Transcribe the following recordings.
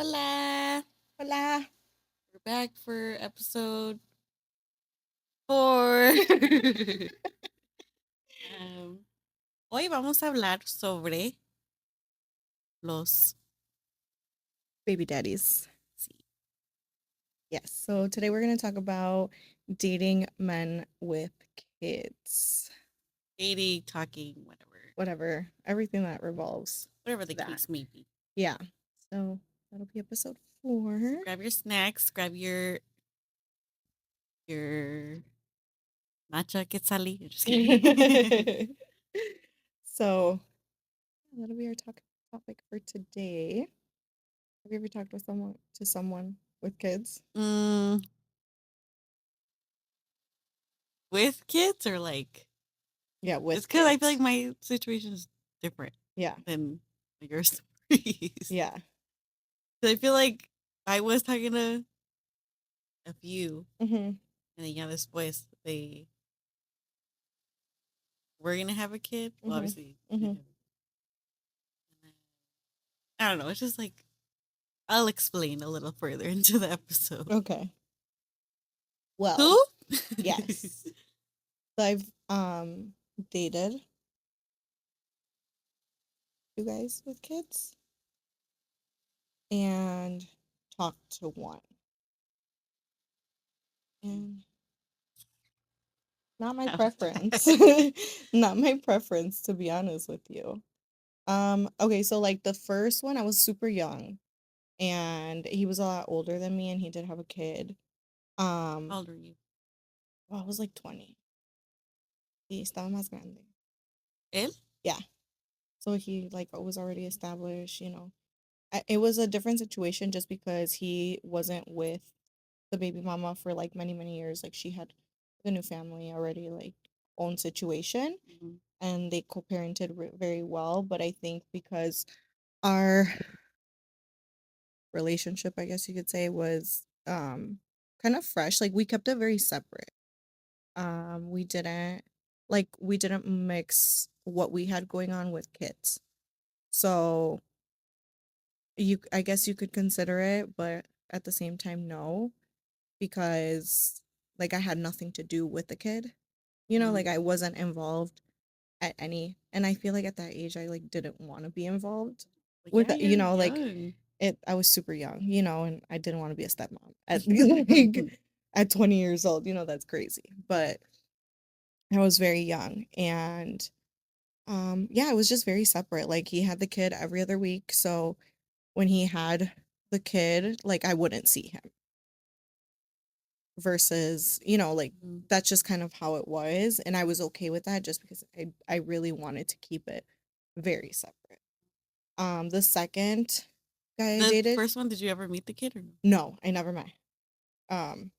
Hola! Hola. We're back for episode 4. um, Hoy vamos a hablar sobre los... Baby daddies. Sí, Yes. So today we're going to talk about dating men with kids. dating, talking, whatever. Whatever. Everything that revolves Whatever the that. case may be. Yeah. So that'll be episode 4. So grab your snacks, grab your matcha quetzali. Just kidding. So that'll be our topic for today. Have you ever talked with someone with kids? mm, with kids or like... Yeah, It's with because I feel like kids. my situation is different Yeah. than your stories. Yeah. I feel like I was talking to a few, Mm-hmm. and then yeah, this boys they were gonna have a kid. Well, Mm-hmm. obviously, Mm-hmm. didn't have a kid. I don't know. It's just like I'll explain a little further into the episode. Okay. Well, Who? yes. So I've dated two guys with kids and talked to one. And not my preference. Not my preference, to be honest with you. Okay, so like the first one I was super young and he was a lot older than me and he did have a kid. How old are you? Well, I was like 20. Y estaba más grande. Él? Yeah. So he like was already established, It was a different situation just because he wasn't with the baby mama for like many, many years. Like she had the new family already, like own situation, Mm-hmm. and they co-parented very well. But I think because our relationship, I guess you could say, was kind of fresh, like we kept it very separate. We didn't mix what we had going on with kids. So I guess you could consider it, but at the same time, no, because like I had nothing to do with the kid. Mm-hmm. Like I wasn't involved at any, and I feel like at that age I like didn't want to be involved But with yeah, you're like young. it. I was super young, and I didn't want to be a stepmom at like at 20 years old. That's crazy. But I was very young, and yeah, it was just very separate. Like he had the kid every other week, so when he had the kid, like I wouldn't see him versus, like Mm-hmm. that's just kind of how it was. And I was okay with that just because I really wanted to keep it very separate. The second guy I The dated, first one, did you ever meet the kid or no? no, I never met. Um,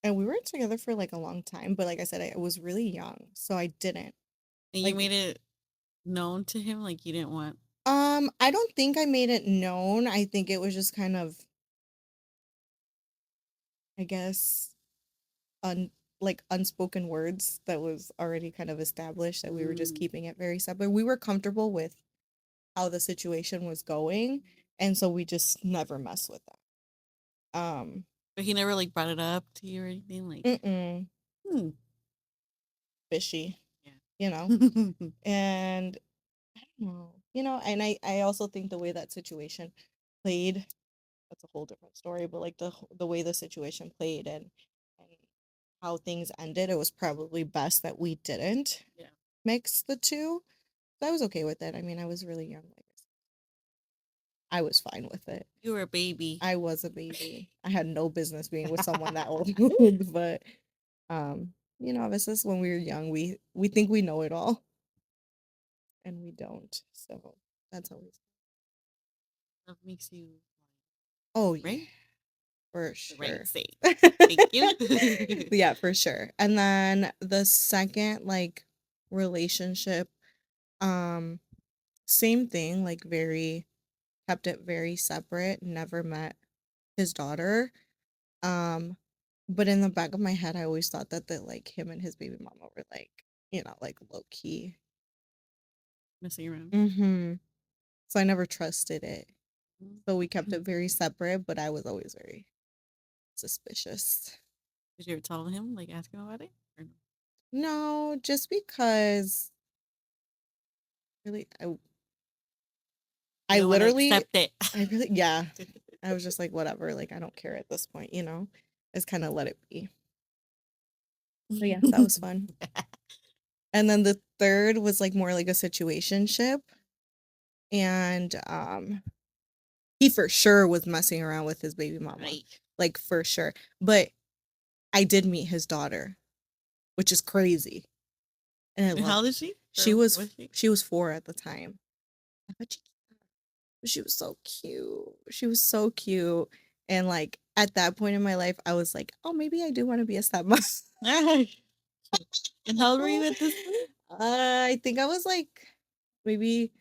and we were together for like a long time, but like I said, I was really young, so I didn't And you like. made it known to him like you didn't want. I don't think I made it known. I think it was just kind of, I guess, un like unspoken words that was already kind of established that we were just Mm. keeping it very separate. We were comfortable with how the situation was going, and so we just never mess with that. But he never like brought it up to you or anything like. Mm-mm, Hmm. fishy, Yeah. and I don't know, and I also think the way that situation played, that's a whole different story, but like the way the situation played and how things ended, it was probably best that we didn't Yeah. mix the two. So I was okay with it. I mean, I was really young, like I said. I was fine with it. You were a baby. I was a baby. I had no business being with someone that old, but this is when we were young. We think we know it all, and we don't. So that's always. Love makes you Oh yeah, right. for The right sure. say. Thank you. Yeah, for sure. And then the second like relationship, um, same thing. Like very kept it very separate. Never met his daughter. Um, but in the back of my head, I always thought that like him and his baby mama were like, like low key. Messing around. Mm-hmm. So I never trusted it. Mm. So we kept it very separate, but I was always very suspicious. Did you ever tell him, like, ask him about it? Or no? No, just because really You I don't want to literally accept it. I really yeah. I was just like, whatever, like I don't care at this point, you know? Just kind of let it be. So yeah, that was fun. And then the third was like more like a situationship. And he for sure was messing around with his baby mama. Right. Like for sure. But I did meet his daughter, which is crazy. And I And how love old is she? she Or was was she? she was 4 at the time. But she was so cute. She was so cute. And like at that point in my life, I was like, oh, maybe I do want to be a stepmom. Ay. And how old were you at this point? I think I was like maybe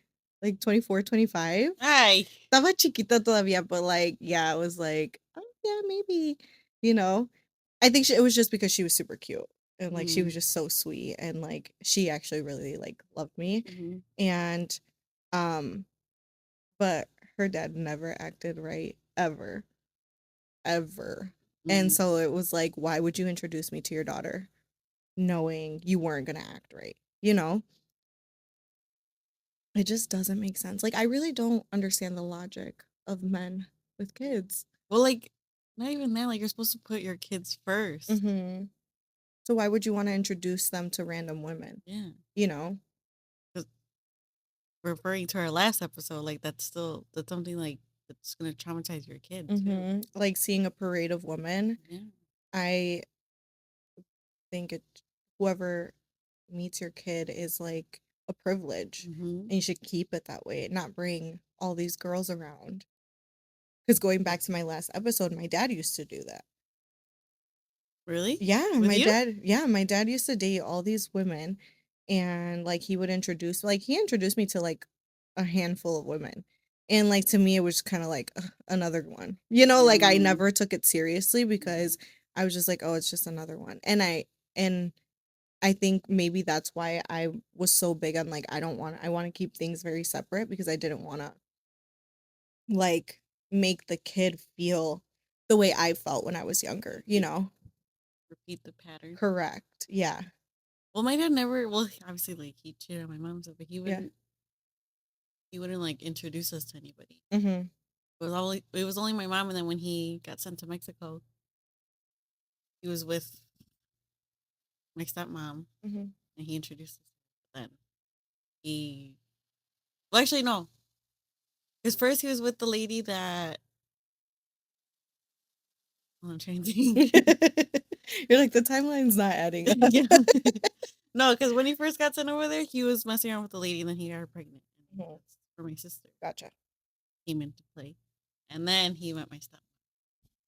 like 24, 25. Ay. Estaba chiquita todavía, but like, yeah, I was like, oh, yeah, maybe, you know. I think it was just because she was super cute and like she Mm-hmm. was just so sweet and like she actually really like loved me. Mm-hmm. And um, but her dad never acted right ever, ever. And Mm. so it was like, why would you introduce me to your daughter knowing you weren't gonna act right? You know? It just doesn't make sense. Like, I really don't understand the logic of men with kids. Well, like, not even that. Like, you're supposed to put your kids first. Hmm. So why would you want to introduce them to random women? Yeah. You know? Because referring to our last episode, like, that's something like that's gonna traumatize your kid too. Like seeing a parade of women. Yeah. I think whoever meets your kid is like a privilege, Mm-hmm. and you should keep it that way, not bring all these girls around. Because going back to my last episode, my dad used to do that. Really? Yeah, With you? my dad used to date all these women and like he introduced me to like a handful of women. And like to me it was kind of like "Ugh, another one." You know, like I Mm. never took it seriously Yeah. because I was just like, "Oh, it's just another one." And I think maybe that's why I was so big on like I want to keep things very separate because I didn't want to like make the kid feel the way I felt when I was younger, you Like know? repeat the pattern. Correct. Yeah. Well, my dad never. Well, obviously, like he cheated on my mom, so but he Yeah. wouldn't. He wouldn't like introduce us to anybody. Mhm. It was only my mom, and then when he got sent to Mexico, he was with my stepmom, Mhm. and he introduced us. Then he. Well, actually, no. Because first he was with the lady that. I'm trying to think. You're like, "The timeline's not adding up." Yeah. No, because when he first got sent over there, he was messing around with the lady, and then he got her pregnant. And Mhm. that's where my sister Gotcha. came into play. And then he met my stepmom.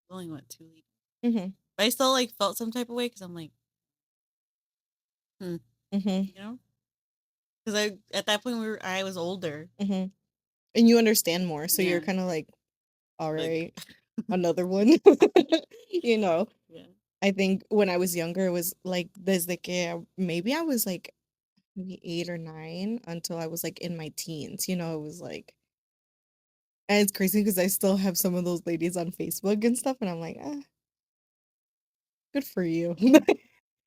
Only went 2 ladies. Mhm. But I still like felt some type of way because I'm like, hmm, Mhm. you know, because I at that point I was older. Mhm. And you understand more, so you're Yeah, kinda like, like "Alright, another one." You know? yeah. I think when I was younger, it was like desde que maybe I was like maybe 8 or 9 until I was like in my teens, you know, it was like and it's crazy because I still have some of those ladies on Facebook and stuff, and I'm like, "Ah, good for you." Well,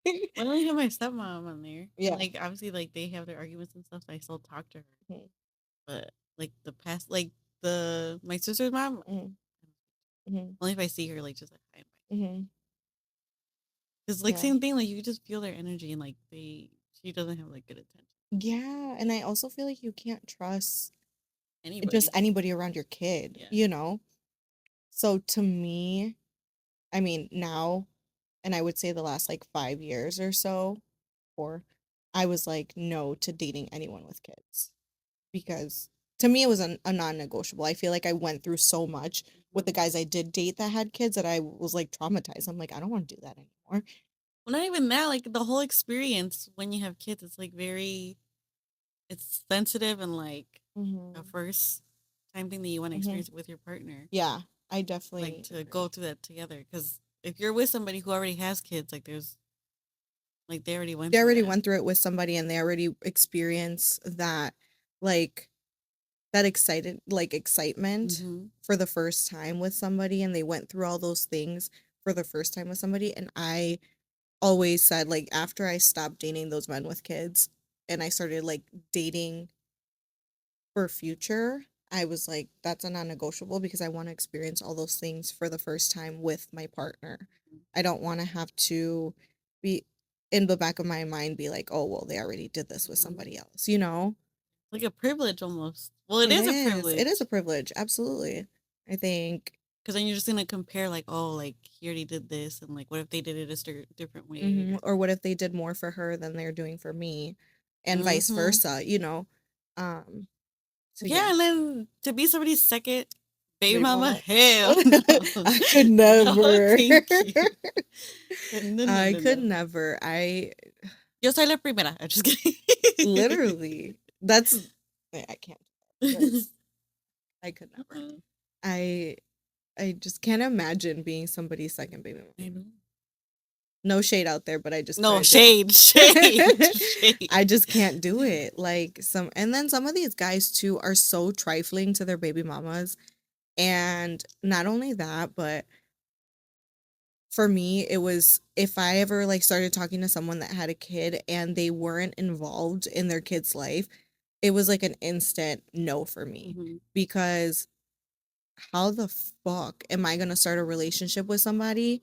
I only have my stepmom on there, and Yeah. like obviously like they have their arguments and stuff. So I still talk to her, Mhm. but like the past, like the my sister's mom, Mhm. Mhm. only if I see her, like just like hi, bye. Mhm. Because like Yeah. same thing, like you could just feel their energy, and like she doesn't have like good attention. Yeah, and I also feel like you can't trust just Anybody, anybody around your kid, yeah. you know? So to me, I mean, now, and I would say the last like 5 years or so, or I was like, no to dating anyone with kids because to me it was a non-negotiable. I feel like I went through so much with the Mhm. guys I did date that had kids that I was like traumatized. I'm like, I don't want to do that anymore. Well, not even that. Like the whole experience when you have kids, it's like it's sensitive and like a Hmm. first time thing that you want to Hmm. experience with your partner. Yeah, I Like definitely to go agree. through that together. Because if you're with somebody who already has kids, like there's like they already went They through already that. went through it with somebody and they already experienced that like that excitement Mm-hmm. for the first time with somebody, and they went through all those things for the first time with somebody. And I always said, like, after I stopped dating those men with kids and I started like dating for future, I was like, that's a non-negotiable because I want to experience all those things for the first time with my partner. I don't want to have to be in the back of my mind be like, oh well, they already did this with Mm-hmm. somebody else, you know? Like a privilege almost. Well, it It is a is. It is a privilege. privilege. Absolutely. I think. Because then you're just gonna compare, like, oh, like he already did this, and like, what if they did it a different way? Mhm, or what if they did more for her than they're doing for me, and vice Mm-hmm. versa, you know? Um, so Yeah, yeah, and then to be somebody's second baby baby mama, mama. hell no, I could no, never. thank you. No, no, I no, could no. never. I Yo soy la primera. I'm just kidding. literally that's I can't because I could never. I I just can't imagine being somebody's second baby I mama. know. No shade out there, but I just No couldn't do shade, shade, it. shade. I just can't do it. Like some and then some of these guys too are so trifling to their baby mamas. And not only that, but for me, it was if I ever like started talking to someone that had a kid and they weren't involved in their kid's life, it was like an instant no for me Mm-hmm. because how the fuck am I gonna start a relationship with somebody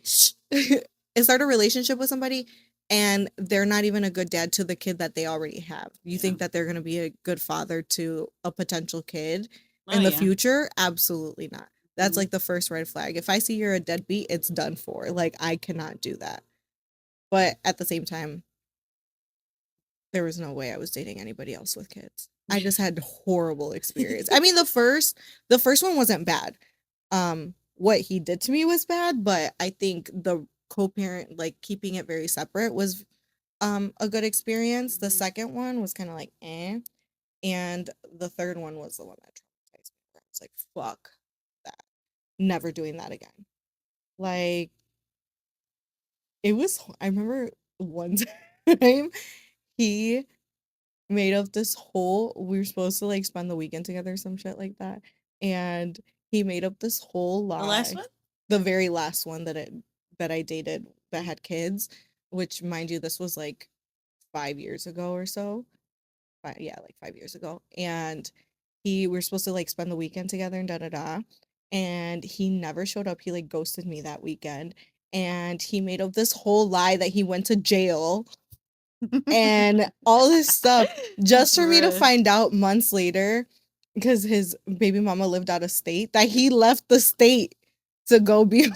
and start a relationship with somebody and they're not even a good dad to the kid that they already have? You Yeah. think that they're gonna be a good father to a potential kid Oh in the yeah. future? Absolutely not. That's Mm-hmm. like the first red flag. If I see you're a deadbeat, it's done for. Like I cannot do that. But at the same time, there was no way I was dating anybody else with kids. I just had horrible experience. I mean, the first one wasn't bad. What he did to me was bad, but I think the co-parent like keeping it very separate was a good experience. The Mm-hmm. second one was kind of like eh, and the third one was the one that traumatized me. Where I was like, fuck that. Never doing that again. Like it was I remember one time he made up this whole we were supposed to like spend the weekend together or some shit like that. And he made up this whole The last lie. one. The very last one that I dated that Mm. had kids, which mind you, this was like 5 years ago or so. Yeah, like 5 years ago. And he we were supposed to like spend the weekend together and da da da. And he never showed up. He like ghosted me that weekend. And he made up this whole lie that he went to jail and all this stuff just for me to Bruh. find out months later because his baby mama lived out of state that he left the state to go be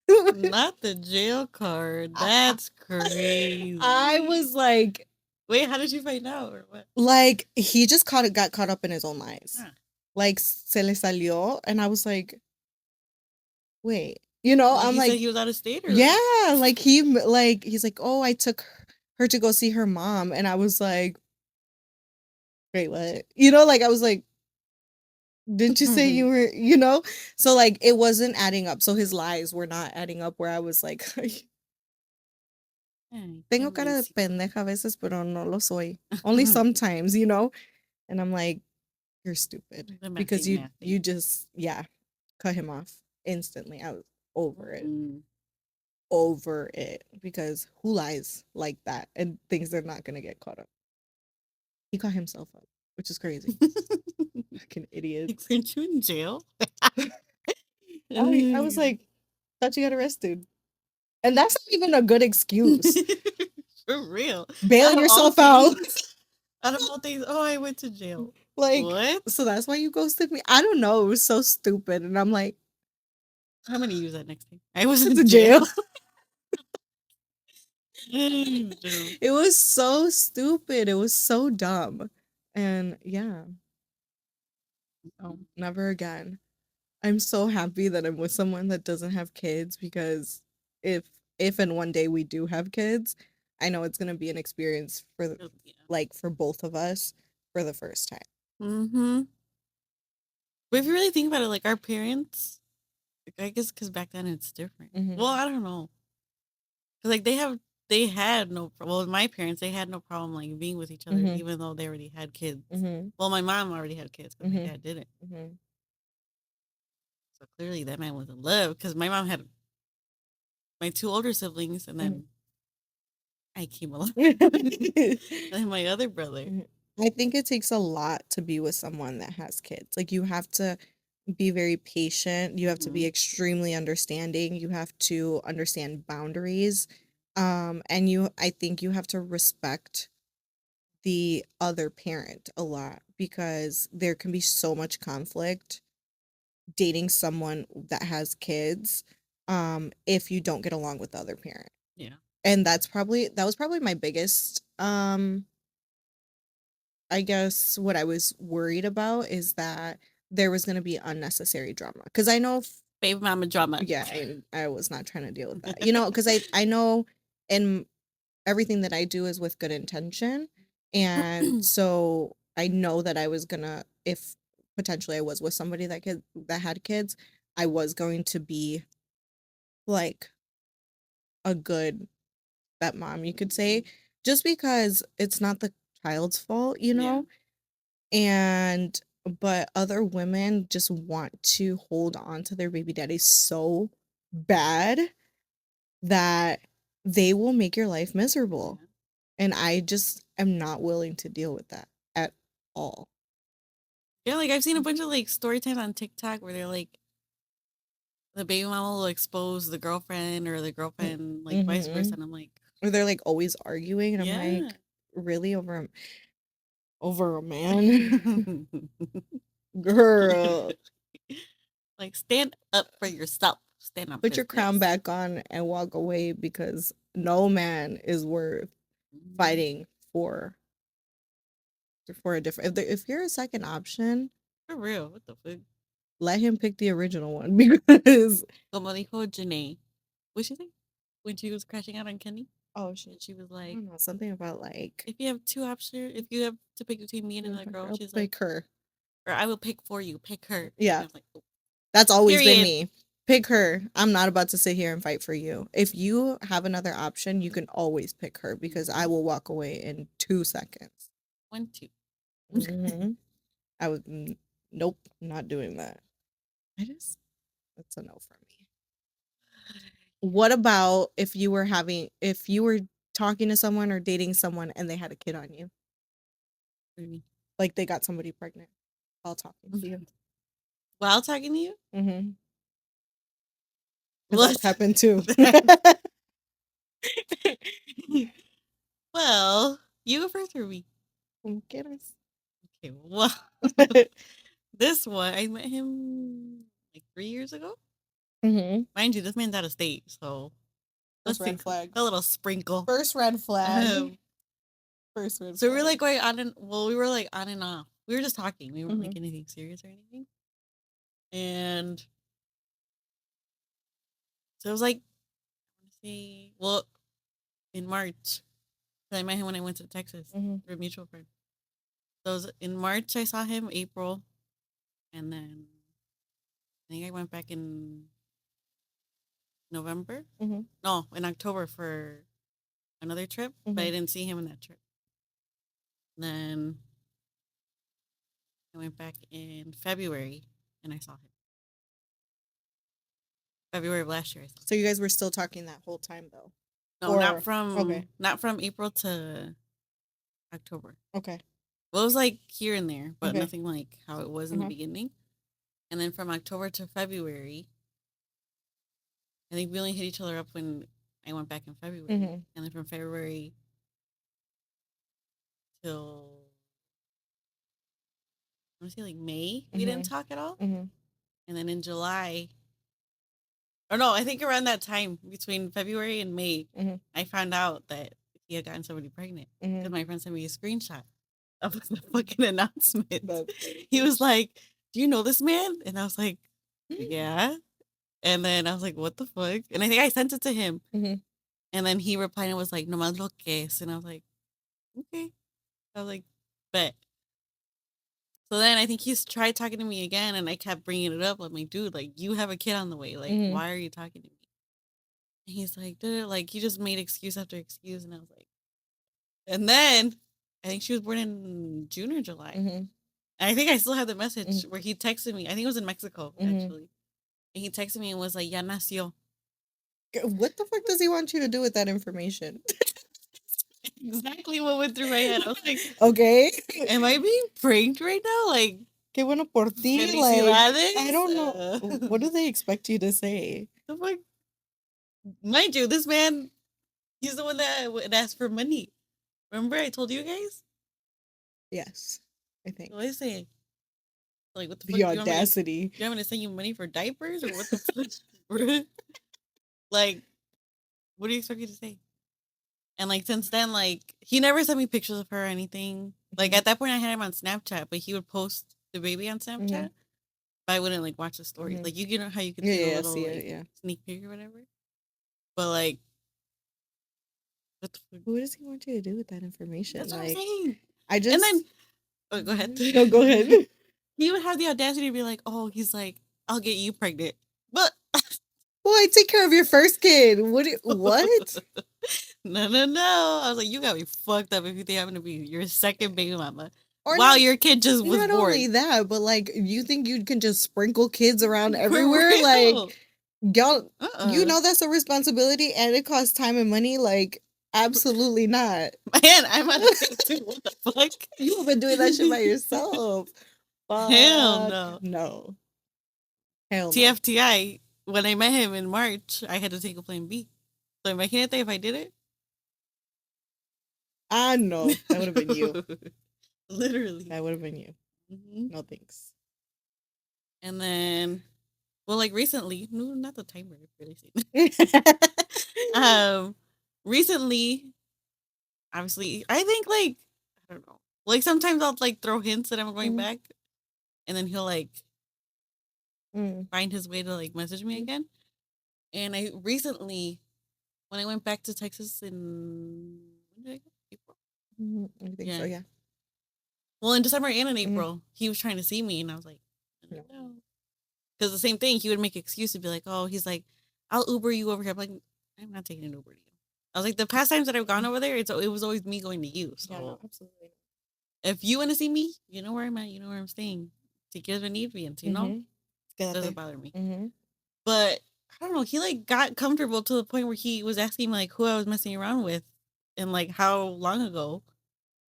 Not the jail card. That's I was crazy. like Wait, how did you find out or what? he just got caught up in his own lies. Huh. Like se le salió and I was like, wait. Like I'm he said like, he was out of state or like yeah, he's like, "Oh, I took her to go see her mom." And I was like, "Wait, what?" Like I was like, didn't you say you were, So like it wasn't adding up. So his lies were not adding up where I was like, Ay, qué tengo cara de menso. pendeja a veces, pero no lo soy. Only sometimes. And I'm like, you're stupid because Nothing, you nothing. just yeah, cut him off instantly. I was over it. Mm-mm. Over it because who lies like that and thinks they're not going to get caught up? He caught himself up, which is crazy. Fucking Like, idiots. weren't you in jail? I was like, thought you got arrested. And that's not even a good excuse. For real. Bail Out of all yourself out. things, out of all things, oh, I went to jail. Like, What? so that's why you ghosted me? I don't know. It was so stupid. And I'm like, I'm gonna use that next time. I was it's in a jail. jail. No. It was so stupid. It was so dumb. And yeah, no, never again. I'm so happy that I'm with someone that doesn't have kids because if if and one day we do have kids, I know it's gonna be an experience Yeah. like for both of us for the first time. Mm-hmm. But if you really think about it, like our parents, like, I guess because back then it's different. Well, Hmm. I don't know. 'Cause, like they have they had no well, my parents, they had no problem like being with each other, Mhm. even though they already had kids. Mhm. Well, my mom already had kids, but my Mhm. dad didn't. Mhm. So clearly, that man was in love because my mom had my two older siblings, and Mhm. then I came along, and then my other brother. Mhm. I think it takes a lot to be with someone that has kids. Like, you have to be very patient, you have to be Hmm. extremely understanding, you have to understand boundaries, and I think you have to respect the other parent a lot because there can be so much conflict dating someone that has kids, if you don't get along with the other parent. Yeah, And that was probably my biggest, I guess what I was worried about is that there was gonna be unnecessary drama. Cause I know baby mama drama. yeah, I was not trying to deal with that. Cause I know in everything that I do is with good intention, and so I know that I was gonna if potentially I was with somebody that had kids, I was going to be, like, a good stepmom, you could say, just because it's not the child's fault, Yeah, And but other women just want to hold on to their baby daddy so bad that they will make your life miserable. yeah, And I just am not willing to deal with that at all. yeah. Like I've seen a bunch of like story times on TikTok where they're like the baby mama will expose the girlfriend or the girlfriend, like vice versa, Mm-hmm. and I'm like, Or they're like always arguing, and I'm yeah. like, really over a man, girl. Like stand up for yourself. Stand on Put your crown business. back on and walk away because no man is worth Mhm. fighting for a different if you're a second option, For real. What the fuck? let him pick the original one because Como dijo Janae. What'd she say? When she was crashing out on Kenny? oh shit, And she was I like, don't know, something about like if you have two options, if you have to pick between me and another girl, I'll she's like, pick her. or I will pick for you, pick her. And Yeah, I was like, oh, that's always been period. me. Pick her. I'm not about to sit here and fight for you. If you have another option, you can always pick her because I Mhm. will walk away in 2 seconds. 1, 2. Hmm. I would nope, not doing that. That's a no for me. What about if you were talking to someone or dating someone and they had a kid on you? Like they got somebody pregnant while talking to you. While talking to you? Mhm. 'Cause that's What? happened too. Well, you go first or me? Como quieras. Okay, well, this one, I met him like 3 years ago. Mhm. Mind you, this man's out of state, so First let's red take flag. a little sprinkle. First red flag. Um, First red so we were flag. like going on and well, we were like on and off. We were just talking. We weren't like Mhm. anything serious or anything. And so it was like, let's see, well, in March, 'cause I met him when I went to Texas Mhm. through a mutual friend. So it was in March I saw him, April, and then I think I went back in November. Mhm. No, in October for another trip, but I Mhm. didn't see him in that trip. Then I went back in February and I saw him. February of last year I saw him. So you guys were still talking that whole time though? No, Or okay. not from April to October. Okay. Well, it was like here and there, but Okay. nothing like how it was in the Uh-huh. beginning. And then from October to February, I think we only hit each other up when I went back in February. Mhm. And then from February till I want to say like May, we didn't Mhm. talk at all. Mhm. And then in July, or no, I think around that time between February and May, Mhm. I found out that he had gotten somebody pregnant because Mhm. my friend sent me a screenshot of the fucking announcement. That's He crazy. was like, "Do you know this man?" And I was like, "Yeah." And then I was like, "What the fuck?" And I think I sent it to him, Mhm. and then he replied and was like, "No más lo que es." And I was like, "Okay." I was like, "Bet." So then I think he's tried talking to me again, and I kept bringing it up. I'm like, "Dude, like you have a kid on the way. Like, Mhm. why are you talking to me?" And he's like, "Duh," like he just made excuse after excuse, and I was like, and then I think she was born in June or July. Mhm. And I think I still have the message Mhm. where he texted me. I think it was in Mexico Mhm. actually. And he texted me and was like, "Ya nació." What the fuck does he want you to do with that information? Exactly what went through my head. I was like, Okay. "Am I being pranked right now?" Like, Qué bueno por ti. Like, I felicidades. don't know. What do they expect you to say? The fuck? Mind you, this man, he's the one that would ask for money. Remember I told you guys? Yes, I think. What I say? Like, what the fuck? The Do you want me to? audacity. You want me to send you money for diapers or what the fuck, bro? Like, what do you expect me to say? And like since then, like he never sent me pictures of her or anything. Like Mhm. at that point, I had him on Snapchat, but he would post the baby on Mhm. Snapchat. But I wouldn't like watch the stories. Mhm. Like you know how you could Yeah, see the yeah, yeah, little see like it, yeah. sneak peek or whatever. But like, what the fuck? What does he want you to do with that information? That's what I'm Like, saying. I And then, just oh, go ahead. no, go ahead. He would have the audacity to be like, "Oh, he's like, I'll get you pregnant," but Well, I take care of your first kid. What? no, no, no. I was like, you got me fucked up if you think I'm gonna be your second baby mama. Or Wow, not your kid just was not only born. that, but like you think you can just sprinkle kids around For everywhere? Like real. y'all you Uh-uh. know that's a responsibility and it costs time and money. Like, absolutely not. Man, I'm out of state too. What the fuck? You have been doing that shit by yourself. Hell Fuck no. no. Hell no. TFTI, when I met him in March, I had to take a plan B. So imagínate if I did I know. That would have been you. it. Literally. That would have been you. Hmm. No thanks. And then, well, like recently, no, not the timer, really seen. um, recently, obviously, I think like I don't know. Like sometimes I'll like throw hints that I'm going Mhm. back, and then he'll like Mm. find his way to like message me Mhm. again. And I recently, when I went back to Texas in when did I go? April. Mhm. I think so, Yeah. yeah. Well, in December and in Mhm. April, he was trying to see me, and I was like, No. no, because the same thing. He would make excuse to be like, oh, he's like, I'll Uber you over here. I'm like, I'm not taking an Uber to you. I was like, the past times that I've gone Mhm. over there, it was always me going to you. Yeah, no, So absolutely. if you want to see me, you know where I'm at, you know where I'm staying. Si quieres venir, bien. Si no, Mhm. doesn't Quédate. bother me. Mhm. But I don't know. He like got comfortable to the point where he was asking like who I was messing around with and like how long ago.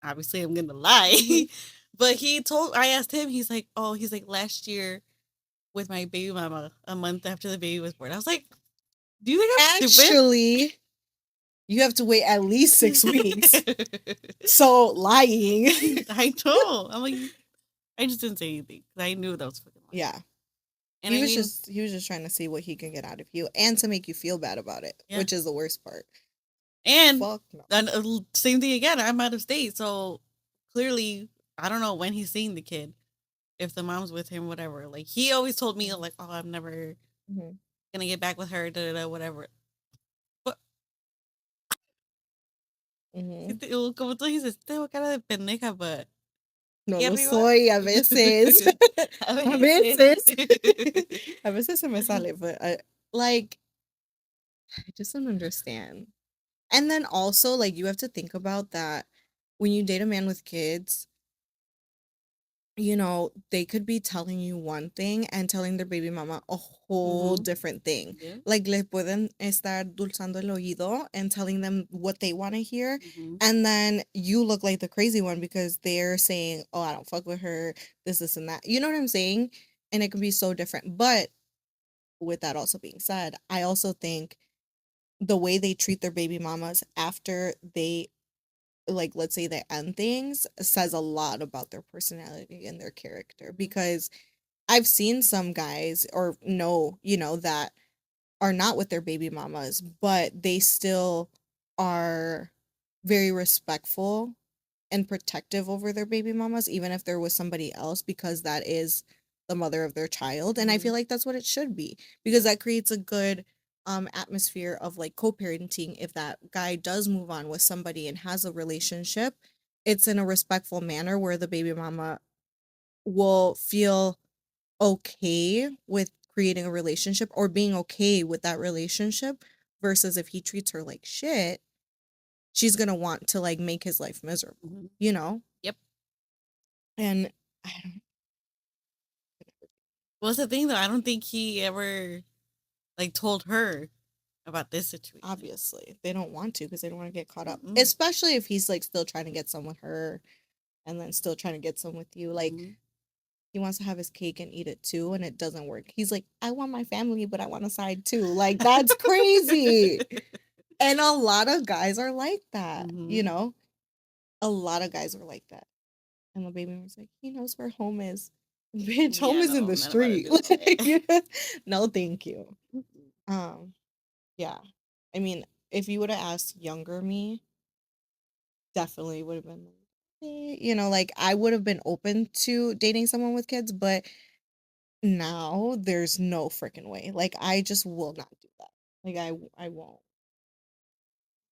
Obviously, I'm gonna lie, Mhm. but I asked him. He's like, oh, he's like last year with my baby mama, a month after the baby was born. I was like, do you think I'm stupid? Actually, you have to wait at least 6 weeks. So, lying. I know. I'm like, I just didn't say anything because I knew that was fucking lying. Yeah. And I mean, He was just trying to see what he can get out of you and to make you feel bad about it, yeah. which is the worst part. And Fuck no. same thing again. I'm out of state, so clearly, I don't know when he's seeing the kid. If the mom's with him, whatever. Like he always told me, like, oh, I'm never Mhm. gonna get back with her, da da da, whatever. But Mhm. como tú dices, tengo cara de pendeja, but No aquí lo arriba. soy a veces. A A veces. veces. A veces se me sale, but like I just don't understand. And then also, like, you have to think about that when you date a man with kids, you know, they could be telling you one thing and telling their baby mama a whole Mm-hmm. different thing. Yeah. Like, le pueden estar dulzando el oído and telling them what they want to hear. Mm-hmm. And then you look like the crazy one because they're saying, oh, I don't fuck with her, this, and that. You know what I'm saying? And it can be so different. But with that also being said, I also think the way they treat their baby mamas after they, like, let's say they end things says a lot about their personality and their character, because I've seen some guys or know, you know, that are not with their baby mamas, but they still are very respectful and protective over their baby mamas, even if they're with somebody else, because that is the mother of their child. And I Mm-hmm. feel like that's what it should be, because Yeah. that creates a good atmosphere of like co-parenting. If that guy does move on with somebody and has a relationship, it's in a respectful manner where the baby mama will feel okay with creating a relationship or being okay with that relationship versus if he treats her like shit, she's gonna want to like make his life miserable, Mhm. you know? Yep. And I don't What's the thing though? I don't think he ever like told her about this situation. obviously they don't want to because they don't want to get caught up. Mm-mm. Especially if he's like still trying to get some with her and then still trying to get some with you. Like Mhm. he wants to have his cake and eat it too, and it doesn't work. He's like, I want my family, but I want a side too. Like, that's crazy. And a lot of guys are like that, you Mhm. know? A lot of guys are like that. And the baby was like, he knows where home is. Bitch, home Yeah, is in no, the I'm not about to street. do all Like, that. no, thank you. Mm-mm. Yeah. I mean, if you would have asked younger me, definitely would have been like, like I would have been open to dating someone with kids, but now there's no freaking way. Like I just will not do that. Like I won't.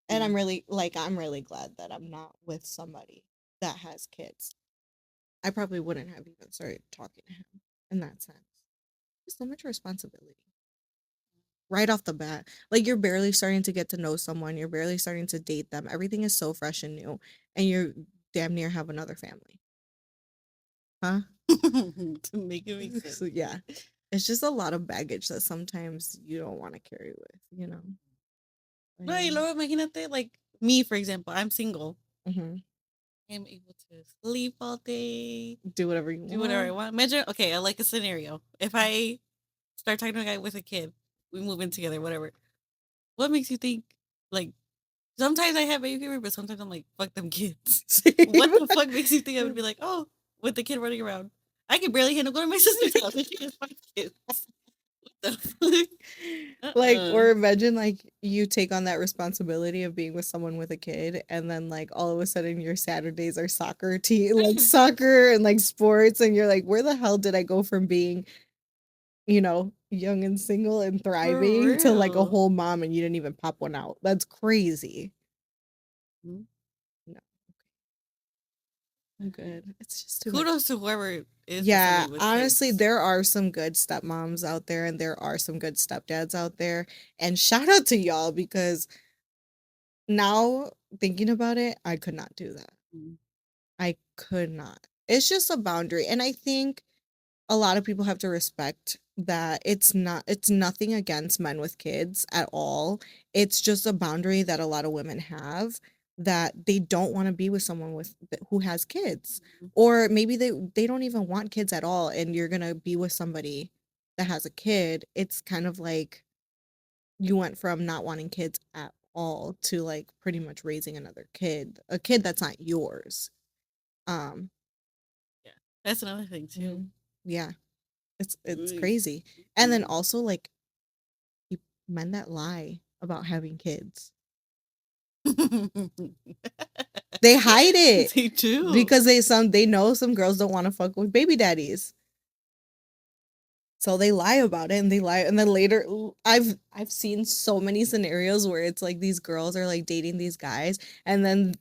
And Yeah. I'm really glad that I'm not with somebody that has kids. I probably wouldn't have even started talking to him in that sense. Just so much responsibility right off the bat. Like you're barely starting to get to know someone, you're barely starting to date them. Everything is so fresh and new, and you're damn near have another family. Huh? To make it make sense. So yeah. It's just a lot of baggage that sometimes you don't want to carry with. No, y luego imagínate, like me, for example, I'm single. Mhm. I'm able to sleep all day, Do whatever you do whatever I want. want. Imagine, okay, I like a scenario. If I start talking to a guy with a kid, we move in together, whatever. What makes you think, like, sometimes I have baby fever, but sometimes I'm like, fuck them kids. What the fuck makes you think I would be like, oh, with the kid running around? I can barely handle going to my sister's house and she has 5 kids. What the fuck? Like, or imagine like you take on that responsibility of being with someone with a kid, and then like all of a sudden your Saturdays are like soccer and like sports, and you're like, where the hell did I go from being, young and single and For thriving to like a real. whole mom and you didn't even pop one out? That's crazy. Mhm. No, I'm good. It's just too much. Kudos to whoever is with Yeah, somebody with honestly, kids. there are some good stepmoms out there and there are some good stepdads out there. And shout out to y'all because now thinking about it, I could not do that. Mhm. I could not. It's just a boundary. And I think a lot of people have to respect that it's nothing against men with kids at all. It's just a boundary that a lot of women have that they don't want to be with someone who has kids. Mhm. Or maybe they don't even want kids at all and you're going to be with somebody that has a kid. It's kind of like you went from not wanting kids at all to like pretty much raising another kid, a kid that's not yours. Um, Yeah, that's another thing too. mhm. Yeah, it's Ooh. crazy. And then Mhm. also like men that lie about having kids. They hide it They do. because they know some girls don't want to fuck with baby daddies. So they lie about it and they lie and then later I've seen so many scenarios where it's like these girls are like dating these guys and then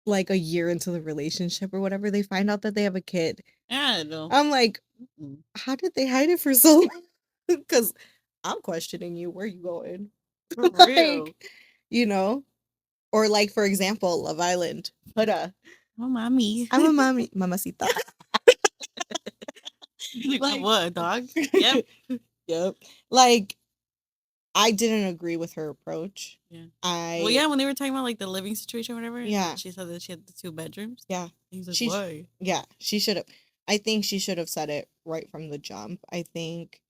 like a year into the relationship or whatever they find out that they have a kid. I know. I'm like, Mm. how did they hide it for so long? Because I'm questioning you. Where you going? For real. Like, you know? Or like for example, Love Island. Oh, mommy. I'm a mommy, mamacita. Like, Like, what, a dog? Yep. yep. Like, I didn't agree with her approach. Yeah. Well, I yeah, when they were talking about like the living situation or whatever, and Yeah, she said that she had the 2 bedrooms. yeah. He's like, She's why? yeah, she should have. I think she should have said it right from the jump. I think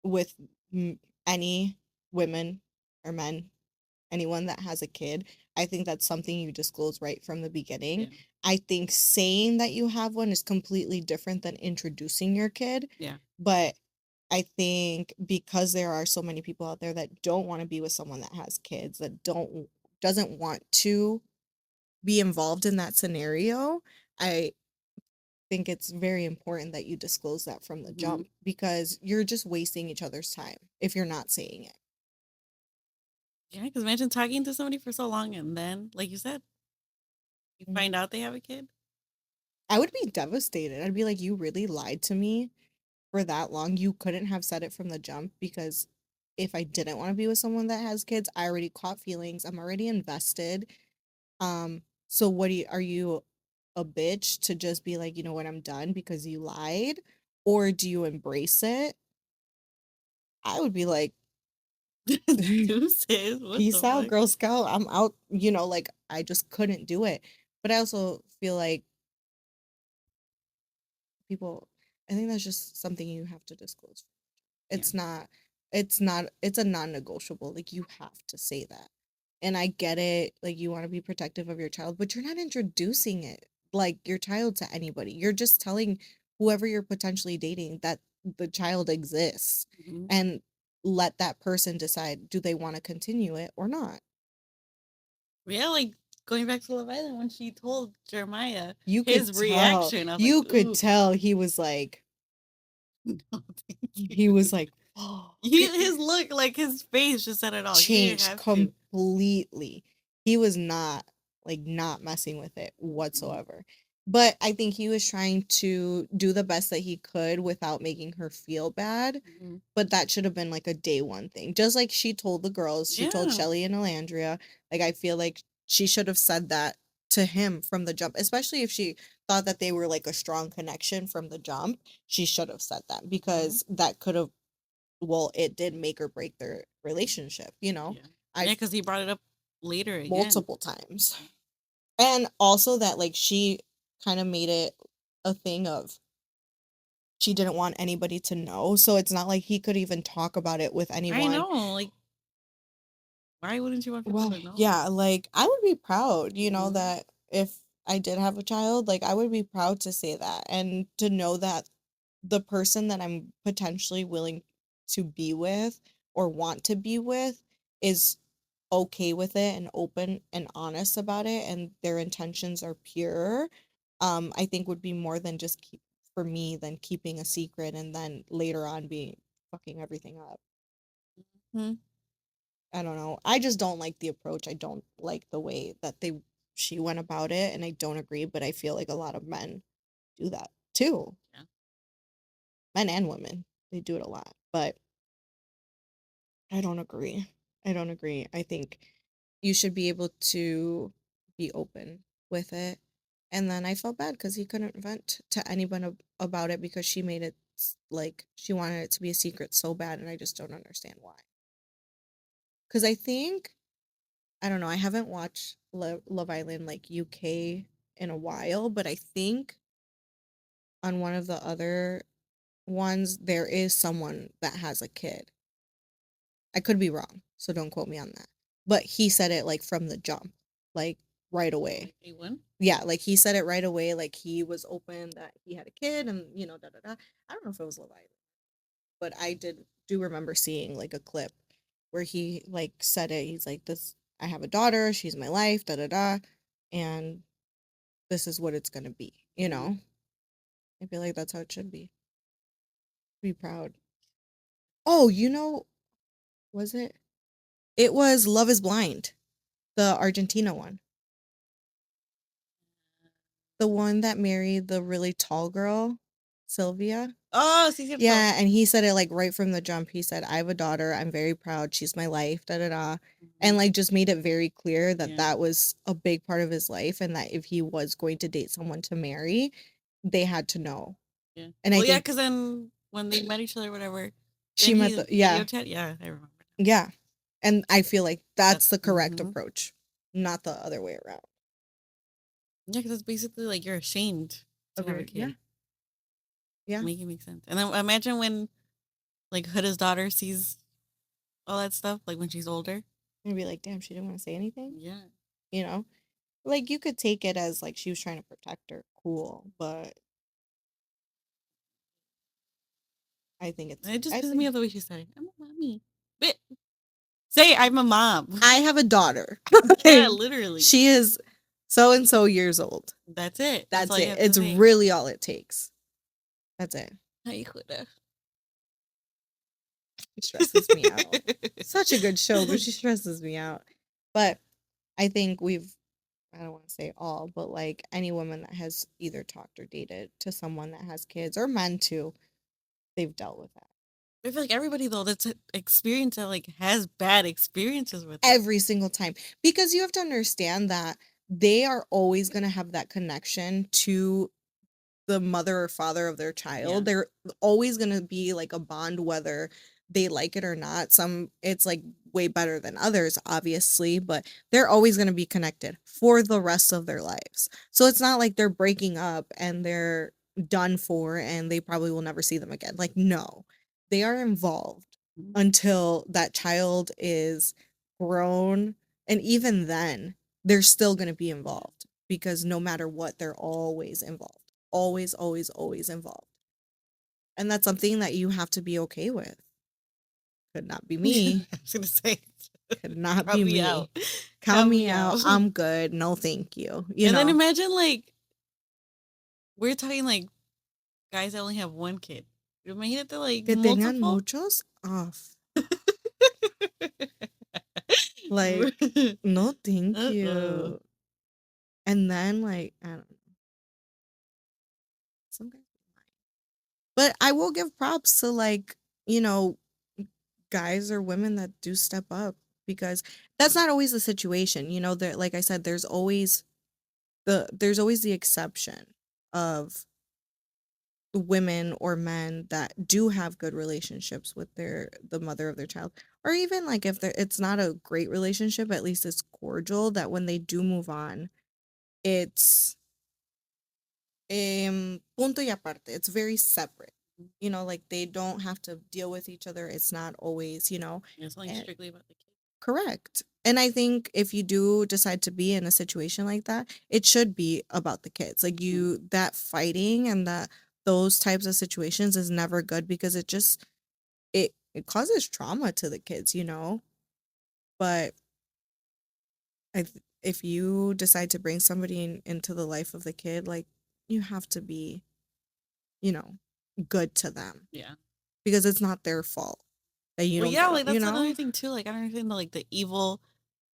with any women or men, anyone that has a kid, I think that's something you disclose right from the beginning. Yeah. I think saying that you have one is completely different than introducing your kid. Yeah. But I think because there are so many people out there that don't want to be with someone that has kids, that doesn't want to be involved in that scenario, I think it's very important that you disclose that from the Hmm. jump because you're just wasting each other's time if you're not saying it. Yeah, because imagine talking to somebody for so long and then, like you said, you Mm. find out they have a kid. I would be devastated. I'd be like, you really lied to me for that long. You couldn't have said it from the jump because if I didn't want to be with someone that has kids, I already caught feelings. I'm already invested. So are you a bitch to just be like, you know what, I'm done because you lied? Or do you embrace it? I would be like, Deuces. What peace the out, fuck? Girl Scout. I'm out, like I just couldn't do it. But I also feel like people, I think that's just something you have to disclose. Yeah. It's not, it's a non-negotiable. Like you have to say that. And I get it, like you want to be protective of your child, but you're not introducing it like your child to anybody. You're just telling whoever you're potentially dating that the child exists Mhm. and let that person decide do they want to continue it or not. Yeah, like going back to Love Island when she told Jeremiah You could his tell. reaction. I was like, You could ooh, tell he was like no, thank he you. was like, oh, His look, like his face just said it all. He didn't changed have to. completely. He was not like not messing with it Mm-mm. whatsoever. But I think he was trying to do the best that he could without making her feel bad. Mhm. But that should have been like a day one thing. Just like she told the girls, she told Yeah. Shelly and Alandria, like I feel like she should have said that to him from the jump, especially if she thought that they were like a strong connection from the jump. She should have said that Mhm. because that could have, well, it did make or break their relationship, Yeah. I Yeah, because he brought it up later again. multiple times. And also that like she kind of made it a thing of she didn't want anybody to know. So it's not like he could even talk about it with I anyone. know. Like, why wouldn't you want people Well, to know? yeah, like I would be proud, Hmm. that if I did have a child, like I would be proud to say that and to know that the person that I'm potentially willing to be with or want to be with is okay with it and open and honest about it and their intentions are pure. I think would be more than just keep for me than keeping a secret and then later on being fucking everything up. Hmm. I don't know. I just don't like the approach. I don't like the way that she went about it and I don't agree, but I feel like a lot of men do that too. Yeah. Men and women. They do it a lot. But I don't agree. I don't agree. I think you should be able to be open with it. And then I felt bad because he couldn't vent to anyone about it because she made it like she wanted it to be a secret so bad, and I just don't understand why. Because I think, I don't know, I haven't watched Love Island like UK in a while, but I think on one of the other ones, there is someone that has a kid. I could be wrong, so don't quote me on that. But he said it like from the jump, like right away. Like A1? Yeah, like he said it right away. Like he was open that he had a kid and da da da. I don't know if it was Love Island, but I do remember seeing like a clip where he like said it. He's like, "This, I have a daughter. She's my life. Da da da," and this is what it's gonna be. Hmm. I feel like that's how it should be. Be proud. Oh, was it? It was Love Is Blind, the Argentina one. The one that married the really tall girl, Sylvia? Oh, sí, cierto. Yeah, and he said it, like, right from the jump. He said, "I have a daughter. I'm very proud. She's my life, da da da." And, Mhm. like, just made it very clear that Yeah. that was a big part of his life and that if he was going to date someone to marry, they had to know. Yeah. And I Well, yeah, think because then when they met each other, whatever, she then met he the yeah, video chat. Yeah, I remember now. yeah. And I feel like That. that's the correct Mm-hmm. approach, not the other way around. Yeah, because it's basically like you're ashamed to Of have a your yeah, kid. yeah. Make it make sense. And then imagine when like Huda's daughter sees all that stuff, like when she's older. And be like, "Damn, she didn't wanna say anything?" Yeah. You know? Like, you could take it as, like, she was trying to protect her, cool, but And it just I pisses me think off the way she said it. I'm a mommy. But say I'm a mom. I have a daughter. Yeah, Like, literally. she is so and so years old. That's it. That's That's all you it. have to It's say. really all it takes. That's it. Ay, Huda. She stresses me out. Such a good show, but she stresses me out. But I think I don't want to say all, but like any woman that has either talked or dated to someone that has kids or men too, they've dealt with that. I feel like everybody though that's experienced that like has bad experiences with it. Every single time. Because you have to understand that they are always gonna have that connection to the mother or father of their Yeah. child. They're always gonna be like a bond whether they like it or not. Some it's like way better than others, obviously, but they're always gonna be connected for the rest of their lives. So it's not like they're breaking up and they're done for and they probably will never see them again. Like, no, they are involved Mhm. until that child is grown. And even then, they're still gonna be Yeah. involved because no matter what, they're always involved. Always, always, always involved. And that's something that you have to be okay with. Could not be me. I was gonna say, Could not count be me out. me. Count Count me me out. out. I'm good. No, thank you. You And then know, imagine like we're talking like guys that only have one kid. Imagínate like que tengan multiple. muchos off. Like, no, thank Uh-oh. you. And then, like, I don't know. Some guys. But I will give props to, like, you know, guys or women that do step up because that's not always the situation. You know, there, like I said, there's always the exception of women or men that do have good relationships with the mother of their child, or even like if it's not a great relationship, at least it's cordial, that when they do move on, it's punto y aparte. It's very separate. You know, like they don't have to deal with each other. It's not always, It's only and strictly about the kid. correct. And I think if you do decide to be in a situation like that, it should be about the kids. Like Mm. that fighting and that those types of situations is never good because it causes trauma to the kids, you know? But if you decide to bring somebody into the life of the kid, like you have to be, you know, good to them Yeah. because it's not their fault that you Well, don't yeah, get, like you that's another know, thing too. Like I don't understand the like the evil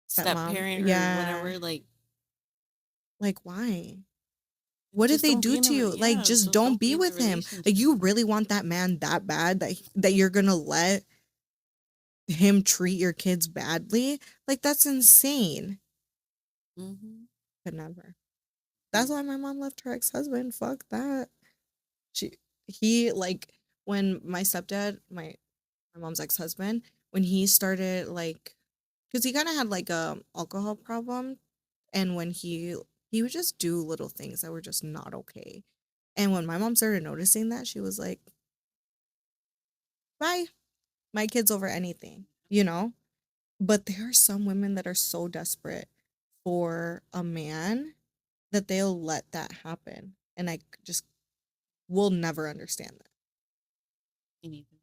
step stepmom. parent or Yeah. whatever. Like Like why? What did just they don't be do in a to you? Like, yeah, just just don't don't be be in the with him. Like, relationship. you really want that man that bad that you're gonna let him treat your kids badly? Like, that's insane. Mm-hmm. Could never. That's why my mom left her ex-husband. Fuck that. She he like when my stepdad, my mom's ex-husband, when he started like because he kind of had like a alcohol problem, and when he would just do little things that were just not okay. And when my mom started noticing that, she was like, bye, my kids over anything, you know? But there are some women that are so desperate for a man that they'll let that happen. And I just will never understand that. Me neither.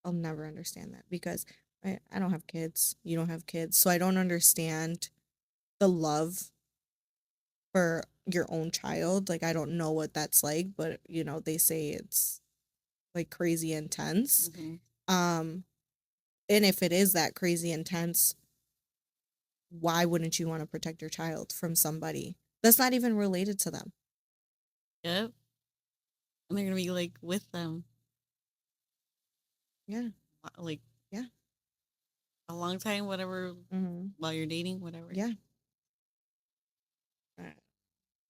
I'll never understand that because I don't have kids. You don't have kids. So I don't understand the love for your own child. Like, I don't know what that's like, but, they say it's like crazy intense. Mm-hmm. Um, and if it is that crazy intense, why wouldn't you want to protect your child from somebody that's not even related to them? Yep. And they're gonna be like with them Yeah, like yeah, a long time, whatever, hmm, while you're dating, whatever. yeah. Uh,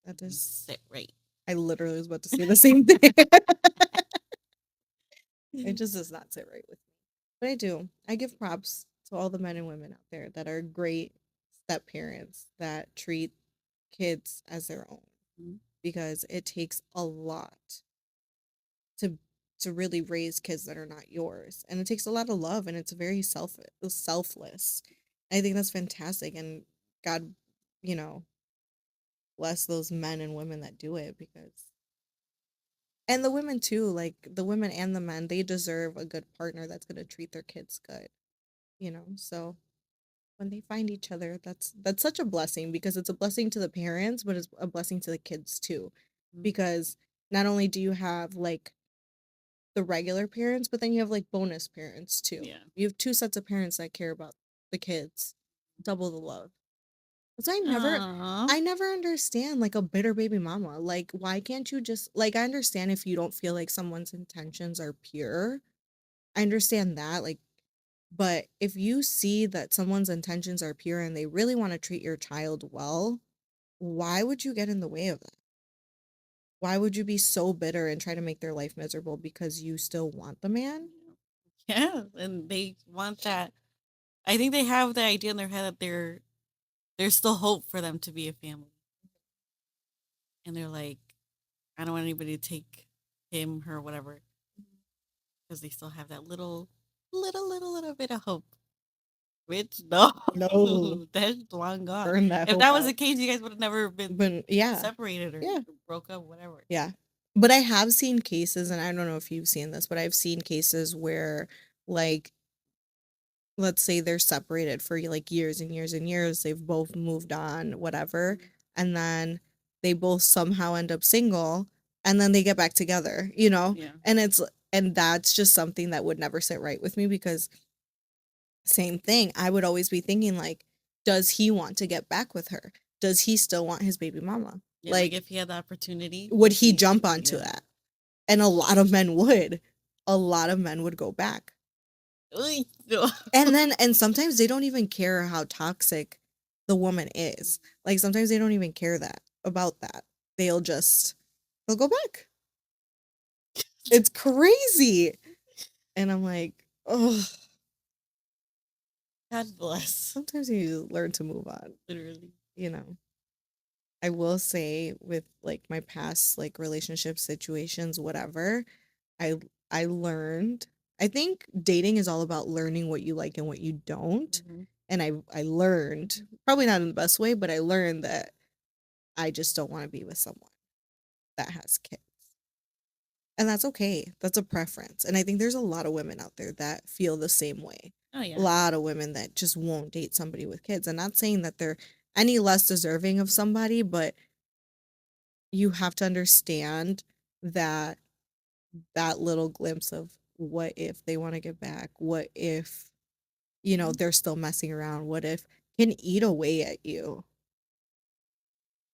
That You is, sit right. I literally was about to say the same thing. It just does not sit right with me. But I do. I give props to all the men and women out there that are great step parents that treat kids as their own Mhm. because it takes a lot to really raise kids that are not yours, and it takes a lot of love, and it's very selfless. I think that's fantastic, and God, you know bless those men and women that do it because and the women too, like the women and the men, they deserve a good partner that's going to treat their kids good, so when they find each other, that's such a blessing because it's a blessing to the parents, but it's a blessing to the kids too, Mhm. because not only do you have like the regular parents, but then you have like bonus parents too. Yeah. You have two sets of parents that care about the kids, double the love. So Aww. I never understand like a bitter baby mama. Like, why can't you just like I understand if you don't feel like someone's intentions are pure, I understand that, like, but if you see that someone's intentions are pure and they really want to treat your child well, why would you get in the way of that? Why would you be so bitter and try to make their life miserable because you still want the man? Yeah, and they want that. I think they have the idea in their head that there's still hope for them to be a family, and they're like, I don't want anybody to take him, her, whatever, because they still have that little bit of hope. Which no, No, that's long gone. burn that If hope that was the out. case, you guys would have never been But yeah, separated or yeah, broke up, whatever. yeah. But I have seen cases, and I don't know if you've seen this, but I've seen cases where, like, let's say they're separated for like years and years and years, they've both moved on, whatever, and then they both somehow end up single, and then they get back together, you know? Yeah. And that's just something that would never sit right with me because same thing, I would always be thinking like, does he want to get back with her? Does he still want his baby mama? Yeah, like Like, if he had the opportunity, would he jump onto yeah. that? And a lot of men would. A lot of men would go back. Uy, no. And sometimes they don't even care how toxic the woman is. Like sometimes they don't even care that about that. They'll go back. It's crazy. And I'm like, oh, God bless. sometimes you learn to move on, Literally. you know. I will say with like my past like relationship situations, whatever, I I learned. I think dating is all about learning what you like and what you don't. Mhm. And I learned, probably not in the best way, but I learned that I just don't want to be with someone that has kids. And that's okay. That's a preference. And I think there's a lot of women out there that feel the same way. Oh A yeah. lot of women that just won't date somebody with kids. I'm not saying that they're any less deserving of somebody, but you have to understand that that little glimpse of what if they want to get back? What if, Mhm. they're still messing around? What if can eat away at you?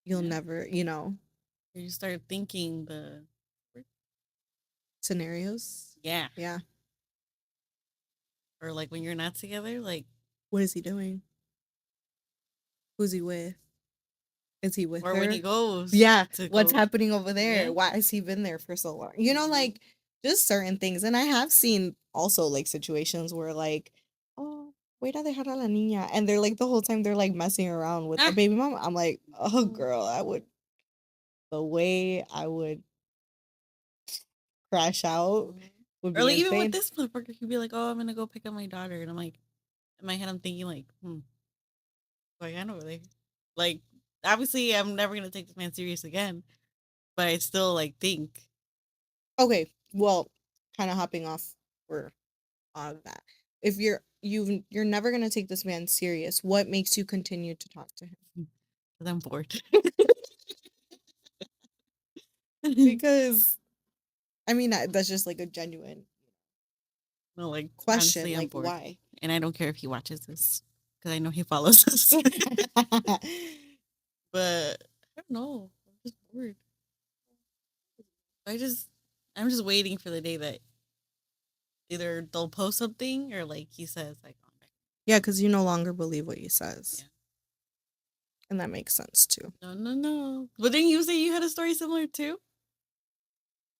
You'll Yeah. never, You start thinking the scenarios. yeah, Yeah. or like when you're not together, like What is he doing? Who's he with? Is he with or when he her? goes Yeah. to What's go. happening over there? Yeah. Why has he been there for so long? Mhm. Like just certain things. And I have seen also like situations where like, oh, wait a dejar a la niña. And they're like the whole time they're like messing around with the Ah. baby mama. I'm like, oh Mhm. girl, the way I would crash out Mhm. would Or be like even with insane. this motherfucker, he'd be like, "Oh, I'm gonna go pick up my daughter," and I'm like, in my head, I'm thinking like, like I know like obviously I'm never gonna take this man serious again, but I still like think, Okay, well, kind of hopping off for on that. If you're never gonna take this man serious, what makes you continue to talk to him? because I'm bored. Because I mean that's just like a genuine No, like question. honestly, I'm Like bored, why? and I don't care if he watches this because I know he follows us. But I don't know. I'm just bored. I just I'm just waiting for the day that either they'll post something or like he says like, "Oh, Yeah, because you no longer believe what he yeah, says, and that makes sense too. no, no, no." But then you say you had a story similar too,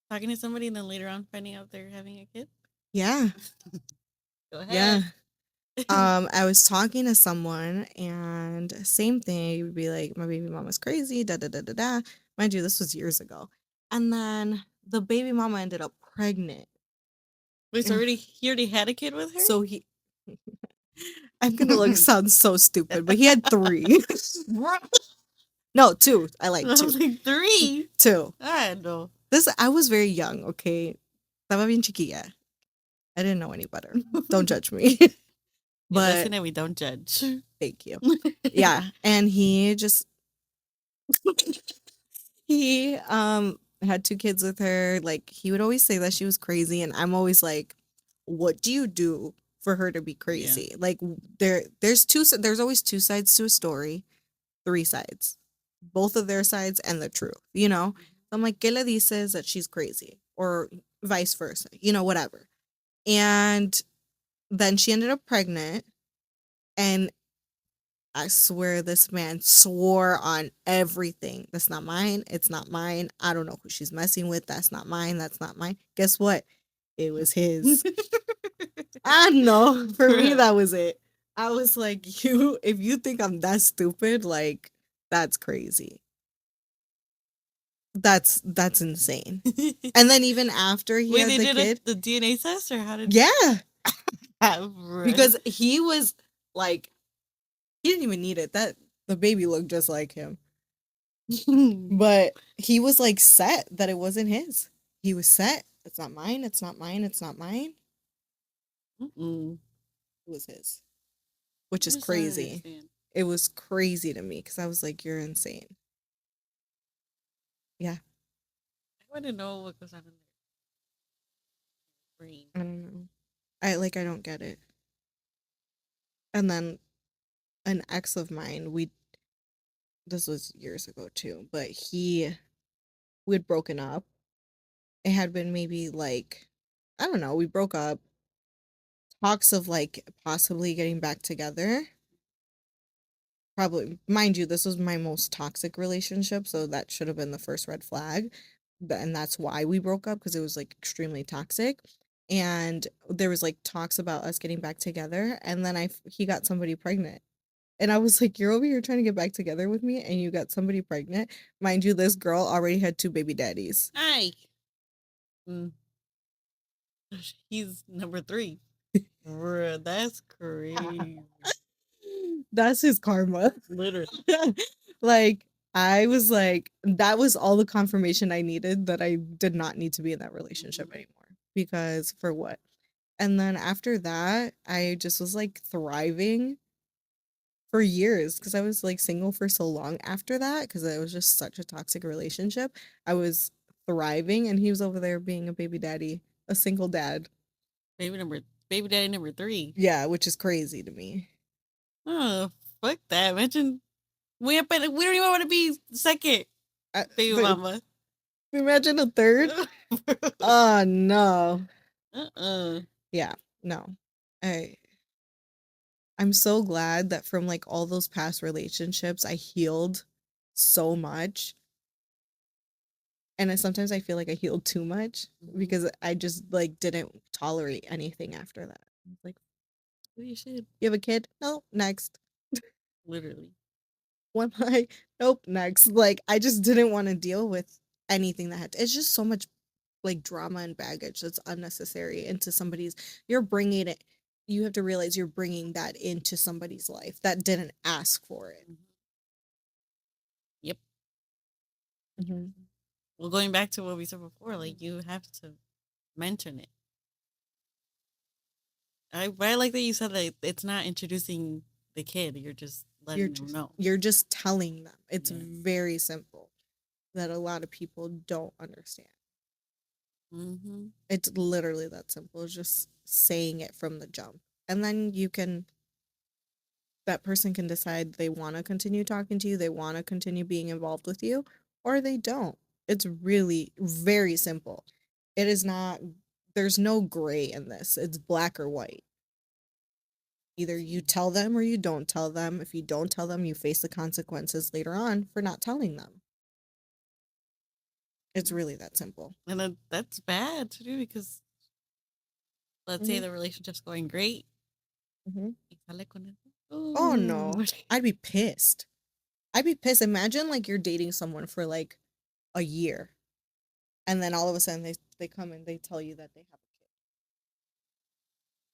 talking to somebody and then later on finding out they're having a kid. Yeah, Go yeah. ahead. I was talking to someone and same thing, he would be like, my baby mama's crazy, da da da da da. Mind you, this was years ago. And then the baby mama ended up pregnant. Wait, so Yeah. he already had a kid with her? So I'm gonna look sound so stupid, but he had three. Bro, No, two. I I like two. was like 3. Two. I know. I was very young, okay? Estaba bien chiquilla. I didn't know any better. Don't judge me. Yeah, lesson But that we don't judge. thank you. Yeah. And he had two kids with her. Like he would always say that she was crazy, and I'm always like, what do you do for her to be Yeah. crazy? Like there's always two sides to a story, three sides. Both of their sides and the truth, you know? I'm like, ¿qué le dices that she's crazy? Or vice versa, whatever. And then she ended up pregnant, and I swear this man swore on everything. That's not mine. It's not mine. I don't know who she's messing with. That's not mine. That's not mine. Guess what? It was his. I know. For me, that was it. I was like, you, if you think I'm that stupid, like, that's crazy. That's insane. And then even after he Wait, had they the did kid, the DNA test, or how did? yeah, Bruh. because he was like, he didn't even need it. That the baby looked just like him. But he was like set that it wasn't his. He was set. It's not mine. It's not mine. It's not mine. Mm-mm. It was his, which I is just don't crazy. understand. It was crazy to me because I was like, you're insane. Yeah. I want to know what goes on in their brain. I don't know. I don't get it. And then an ex of mine, this was years ago too, but we had broken up. It had been maybe like, I don't know, we broke up. Talks of like possibly getting back together. Probably, mind you, this was my most toxic relationship, so that should have been the first red flag. And that's why we broke up, because it was like extremely toxic. And there was like talks about us getting back together, and then he got somebody pregnant. And I was like, you're over here trying to get back together with me and you got somebody pregnant. Mind you, this girl already had 2 baby daddies. Hi. Mm. He's number 3. Bruh, that's crazy. That's his karma. Literally. Like, I was like, that was all the confirmation I needed that I did not need to be in that relationship anymore. Because for what? And then after that, I just was like thriving for years because I was like single for so long after that because it was just such a toxic relationship. I was thriving and he was over there being a baby daddy, a single dad. Baby daddy number 3. Yeah, which is crazy to me. Oh, fuck that. Imagine we don't even want to be second baby But mama. imagine a third. Oh no. Uh-uh. Yeah, no. I I'm so glad that from like all those past relationships I healed so much. And sometimes I feel like I healed too much because I just like didn't tolerate anything after that. Like, You should. you have a kid? No, next. Literally. One eye? Nope, next. Like, I just didn't want to deal with anything that it's just so much like drama and baggage that's unnecessary into somebody's. You're bringing it. You have to realize you're bringing that into somebody's life that didn't ask for it. Yep. Mm-hmm. Well, going back to what we said before, like you have to mention it. But I like that you said that it's not introducing the kid. You're just letting them know. You're just telling them. It's Yes. very simple that a lot of people don't understand. Mm-hmm. It's literally that simple. It's just saying it from the jump. And then that person can decide they want to continue talking to you, they want to continue being involved with you, or they don't. It's really very simple. It is not, there's no gray in this. It's black or white. Either you tell them or you don't tell them. If you don't tell them, you face the consequences later on for not telling them. It's really that simple. And that's bad to do because let's say the relationship's going great. Mm-hmm. Oh Oh no, I'd be pissed. I'd be pissed. Imagine like you're dating someone for like a year, and then all of a sudden they come and they tell you that they have a kid.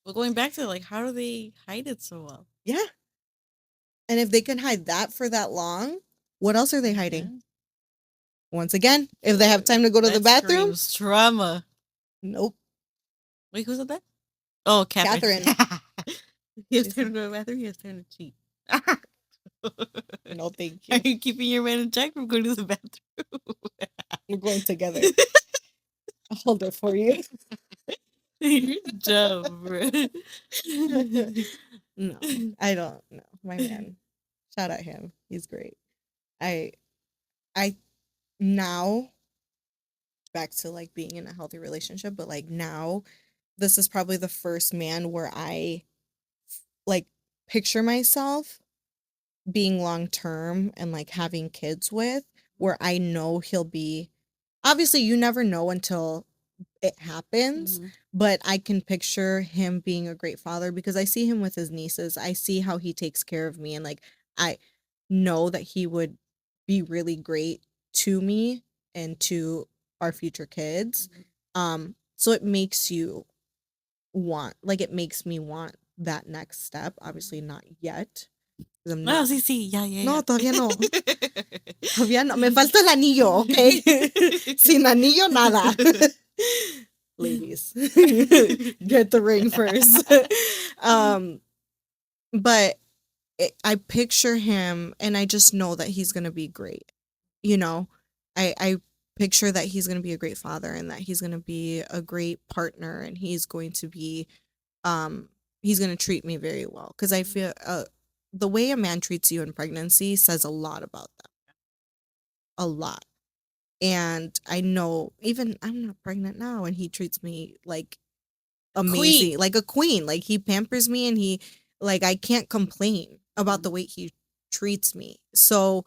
Well, going back to like, how do they hide it so well? Yeah, and if they can hide that for that long, what else are they hiding? Yeah. Once again, if they have time to go to the bathroom, screams trauma. nope. Wait, who said that? Oh, Catherine. Catherine. He has time to go to the bathroom. He has time to cheat. No, thank Are you. you keeping your man in check from going to the bathroom? We're going together. I'll hold it for you. You're dumb, bro. No, I don't know. My man. Shout out him. He's great. I now back to like being in a healthy relationship, but like now this is probably the first man where I like picture myself being long term and like having kids with, where I know he'll be, obviously you never know until it happens, Mm-hmm. but I can picture him being a great father because I see him with his nieces. I see how he takes care of me, and like I know that he would be really great to me and to our future kids. So it makes you want, like, it makes me want that next step. Obviously not yet, because I'm No, not. sí, sí, ya, ya, No, ya. todavía no. Todavía no. Me falta el anillo, ¿ok? Sin anillo, nada. Ladies, get the ring first. um, but I picture him, and I just know that he's gonna be great. You know, I picture that he's gonna be a great father, and that he's gonna be a great partner, and he's gonna treat me very well, because I feel the way a man treats you in pregnancy says a lot about them, a lot. And I know, even I'm not pregnant now, and he treats me like Queen. amazing, like a queen. Like he pampers me, and like I can't complain about the Mhm. way he treats me. So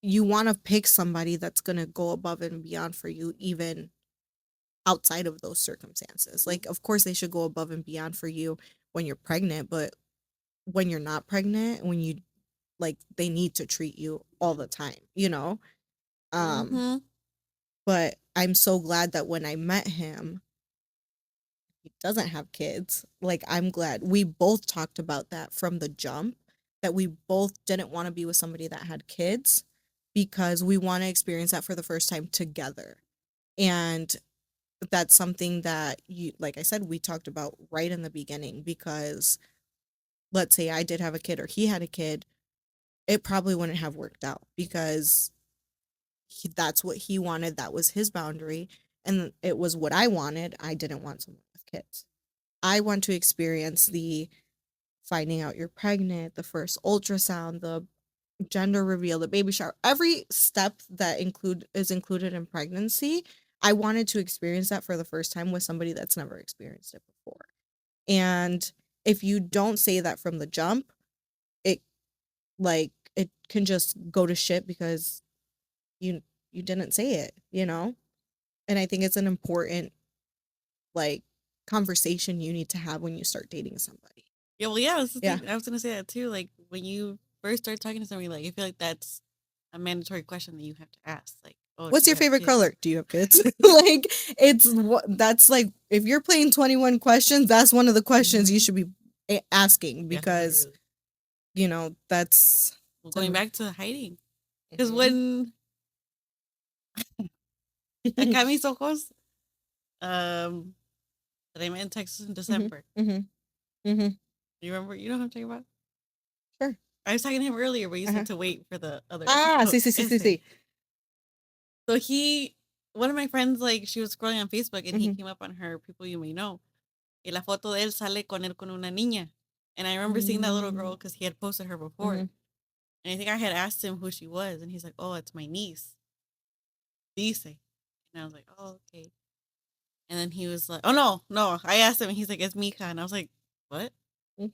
you want to pick somebody that's going to go above and beyond for you, even outside of those circumstances. Like, of course, they should go above and beyond for you when you're pregnant, but when you're not pregnant, when you like, they need to treat you all the time, you know? Um, Mhm. but I'm so glad that when I met him, he doesn't have kids. Like, I'm glad we both talked about that from the jump, that we both didn't want to be with somebody that had kids because we want to experience that for the first time together. And that's something that, you like I said, we talked about right in the beginning, because let's say I did have a kid or he had a kid, it probably wouldn't have worked out because that's what he wanted, that was his boundary, and it was what I wanted. I didn't want someone with kids. I want to experience the finding out you're pregnant, the first ultrasound, the gender reveal, the baby shower, every step that included in pregnancy. I wanted to experience that for the first time with somebody that's never experienced it before. And if you don't say that from the jump, it it can just go to shit because you you didn't say it, you know? And I think it's an important, like, conversation you need to have when you start dating somebody. Yeah, well, yeah, I was the Yeah. thing. I was gonna say that too. Like when you first start talking to somebody, like I feel like that's a mandatory question that you have to ask. Like, oh, do What's you your have favorite kids? color? Do you have kids? Like, it's what that's like, if you're playing 21 questions, that's one of the questions you Mhm. should be asking, Yeah, because, literally. that's Well, it's going an back to hiding, because mhm. when acá mis ojos, um, that I met in Texas in Mhm, December. mhm, mhm. You remember? You know what I'm talking about? Sure. I was talking to him earlier, but you Uh-huh. said to wait for the other Ah, episode. sí, sí, sí, sí, Ese. sí. So one of my friends, like, she was scrolling on Facebook and he Mhm. came up on her people you may know. Y la foto de él sale con él con una niña. And I remember seeing that little girl Mm, because he had posted her before. mhm. And I think I had asked him who she was. And he's like, oh, it's my niece. Dice. And I was like, oh, okay. And then he was like, oh, no, no. I asked him and he's like, it's Mika. And I was like, what? Mm.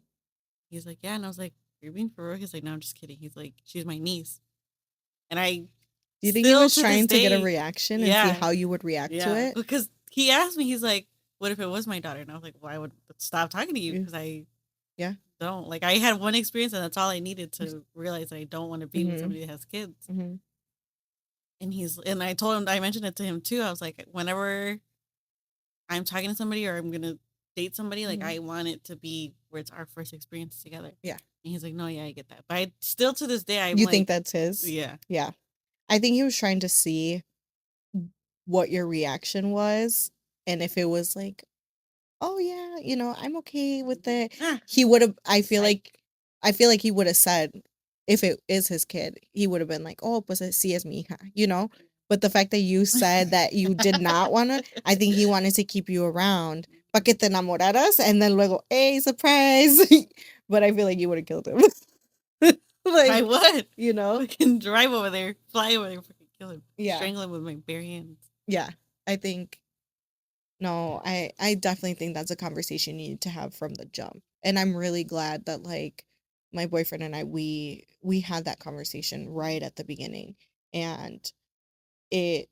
He's like, yeah. And I was like, you're being for real? He's like, no, I'm just kidding. He's like, she's my niece. And I Do you think he still was to this trying to get a day, reaction and see yeah, how you would react to yeah. it? Because he asked me, he's like, what if it was my daughter? And I was like, well, I would stop talking to you Yeah. because I Yeah. don't. Like, I had one experience and that's all I needed to realize that I don't want to be with Mhm. somebody that has kids. Mhm. And I told him, I mentioned it to him too. I was like, whenever I'm talking to somebody or I'm going to date somebody, like, Mhm. I want it to be where it's our first experience together. Yeah. And he's like, no, yeah, I get that. But I still to this day, I'm You think like, that's his? yeah. Yeah. I think he was trying to see what your reaction was, and if it was like, "Oh, yeah, I'm okay with it." Ah, He would've psych. I feel like he would have said, if it is his kid, he would have been like, "Oh, pues así es mi hija," you know? But the fact that you said that you did not wanna, I think he wanted to keep you around, pa que te enamoraras, and then luego, "Hey, surprise." But I feel like you would have killed him. I Like, would you know? fucking drive over there, fly over there, fucking kill him, Yeah. strangle him with my bare hands. Yeah. I think No, I definitely think that's a conversation you need to have from the jump. And I'm really glad that like my boyfriend and I we had that conversation right at the beginning. And it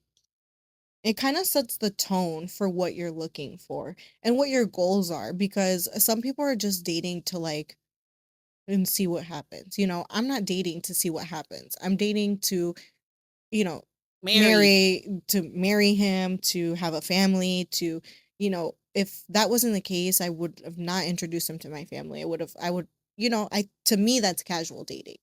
it kind of sets the tone for what you're looking for and what your goals are, because some people are just dating to like and see what happens. I'm not dating to see what happens. I'm dating to, you know, Marry. marry him, to have a family, to, if that wasn't the case, I would have not introduced him to my family. I would, I to me that's casual dating.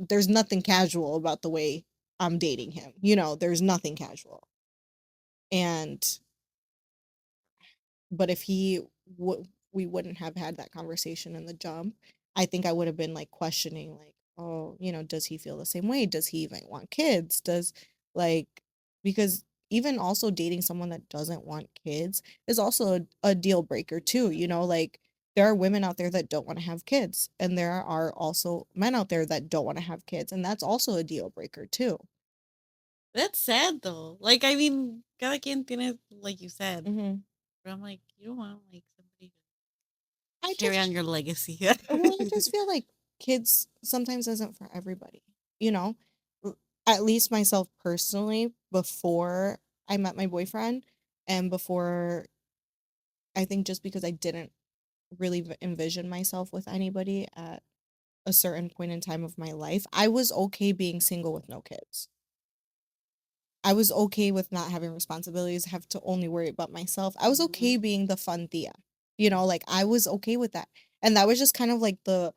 There's nothing casual about the way I'm dating him. There's nothing casual. And But if he would we wouldn't have had that conversation in the jump. I think I would have been like questioning like, "Oh, does he feel the same way? Does he even want kids? Does like because even also dating someone that doesn't want kids is also a deal breaker too, like there are women out there that don't want to have kids, and there are also men out there that don't want to have kids, and that's also a deal breaker too. That's sad though. Like, I mean, cada quien tiene, like you said. Mhm. But I'm like, you don't want like somebody I to carry on just your legacy. Well, I just feel like kids sometimes isn't for everybody, you know? At least myself personally, before I met my boyfriend, and before, I think just because I didn't really envision myself with anybody at a certain point in time of my life, I was okay being single with no kids. I was okay with not having responsibilities, have to only worry about myself. I was Mhm, okay being the fun Thea. Like I was okay with that. And that was just kind of like the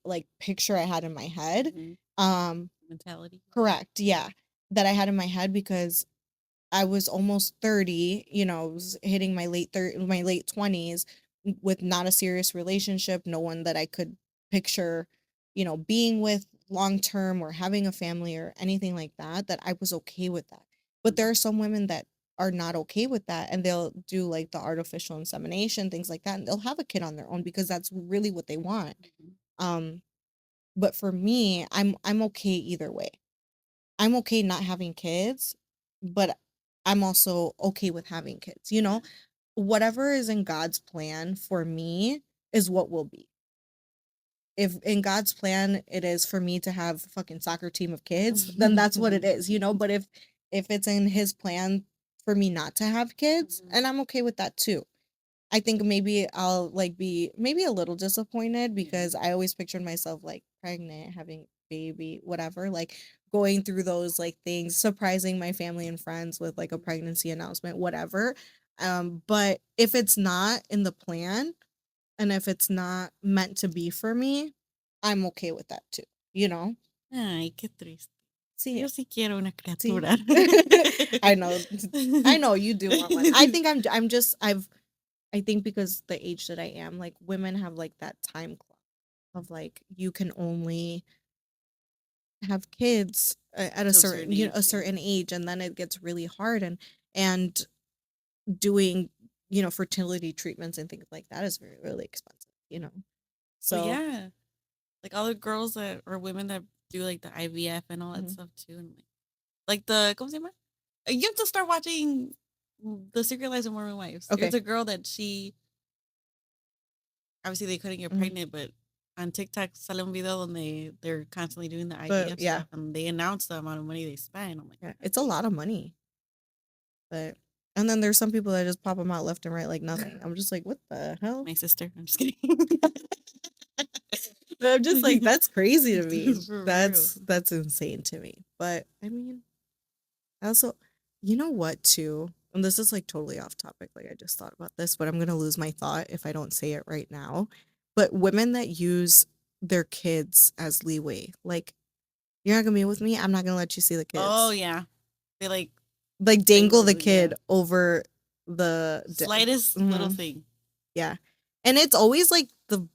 like picture I had in my head. mhm. Um Mentality. correct. Yeah. That I had in my head because I was almost 30, was hitting my late 20s with not a serious relationship, no one that I could picture, being with long term or having a family or anything like that, that I was okay with that. But there Mhm, are some women that are not okay with that, and they'll do like the artificial insemination, things like that, and they'll have a kid on their own because that's really what they want. mhm. Um but for me, I'm okay either way. I'm okay not having kids, but I'm also okay with having kids, Yeah. Whatever is in God's plan for me is what will be. If in God's plan it is for me to have a fucking soccer team of kids, then that's what it is, But if it's in his plan for me not to have kids, Mhm. and I'm okay with that too. I think maybe I'll like be maybe a little disappointed Yeah. because I always pictured myself like pregnant, having baby, whatever, like going through those like things, surprising my family and friends with like a Mhm. pregnancy announcement, whatever. But if it's not in the plan and if it's not meant to be for me, I'm okay with that too, you know? Ay, qué triste. See, Yo sí quiero una see. criatura. I know. I know you do want one. I think I'm just I think because the age that I am, like women have like that time clock of like you can only have kids at a Till a certain certain a age, yeah. certain age, and then it gets really hard, and doing fertility treatments and things like that is very really expensive, Well, so yeah. Like all the girls that or women that do like the IVF and all that mhm. stuff too, and like the ¿cómo se llama? You have to start watching The Secret Lives of Mormon Wives. There's Okay. a girl that she obviously they couldn't get Mhm. pregnant, but on TikTok sale un video donde they're constantly doing the But IVF yeah, stuff and they announce the amount of money they spend. I'm like, yeah, God it's a damn. lot of money, but and then there's some people that just pop them out left and right like nothing. I'm just like, what the hell? My sister. I'm just kidding. But I'm just like, that's crazy to me. For real. That's insane to me. But I mean, I also, you know what, too? And this is like totally off topic. Like, I just thought about this, but I'm going to lose my thought if I don't say it right now. But women that use their kids as leeway, like, you're not going to be with me. I'm not going to let you see the Oh kids. yeah. They Like, dangle dangle the the yeah. kid over the. Slightest little Mhm, thing. yeah. And it's always like the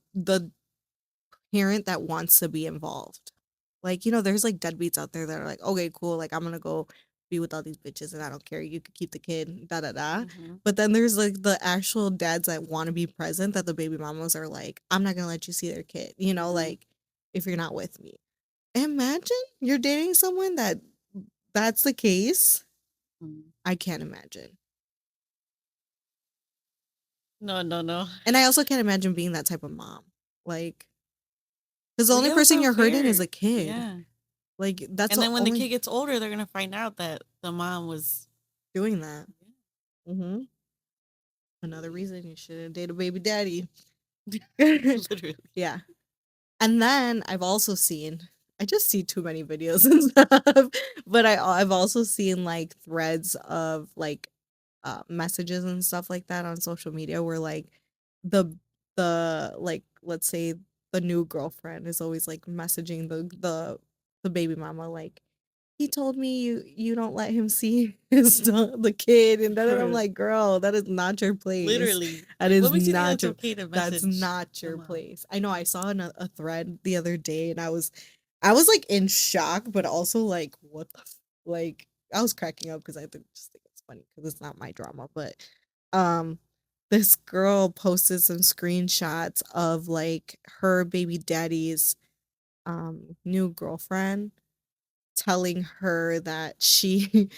parent that wants to be involved. Like, there's like deadbeats out there that are like, okay, cool, like I'm gonna go be with all these bitches and I don't care. You could keep the kid, da da da. Hmm. But then there's like the actual dads that want to be present that the baby mamas are like, I'm not gonna let you see their kid, Hmm. like if you're not with me. Imagine you're dating someone that's the case. Hmm. I can't imagine. No, no, no. And I also can't imagine being that type of mom. Like, because the Well, only yeah, that's person not you're hurting is fair. a kid. Yeah. Like, that's And the then when the kid only gets older, they're gonna find out that the mom was doing that. Hmm. Another reason you shouldn't date a baby daddy. literally. Yeah. And then I've also seen, I just see too many videos and stuff, but I've also seen like threads of like messages and stuff like that on social media where like the like let's say the new girlfriend is always like messaging the baby mama like he told me you don't let him see the kid, and then I'm Bro, like, girl, that is not your place. literally. That Like, is what makes you think not that's your okay to that's message not the your mom? place. I know I saw a thread the other day and I was like in shock, but also like what the like I was cracking up because just think it's funny because it's not my drama, but um this girl posted some screenshots of like her baby daddy's new girlfriend telling her that she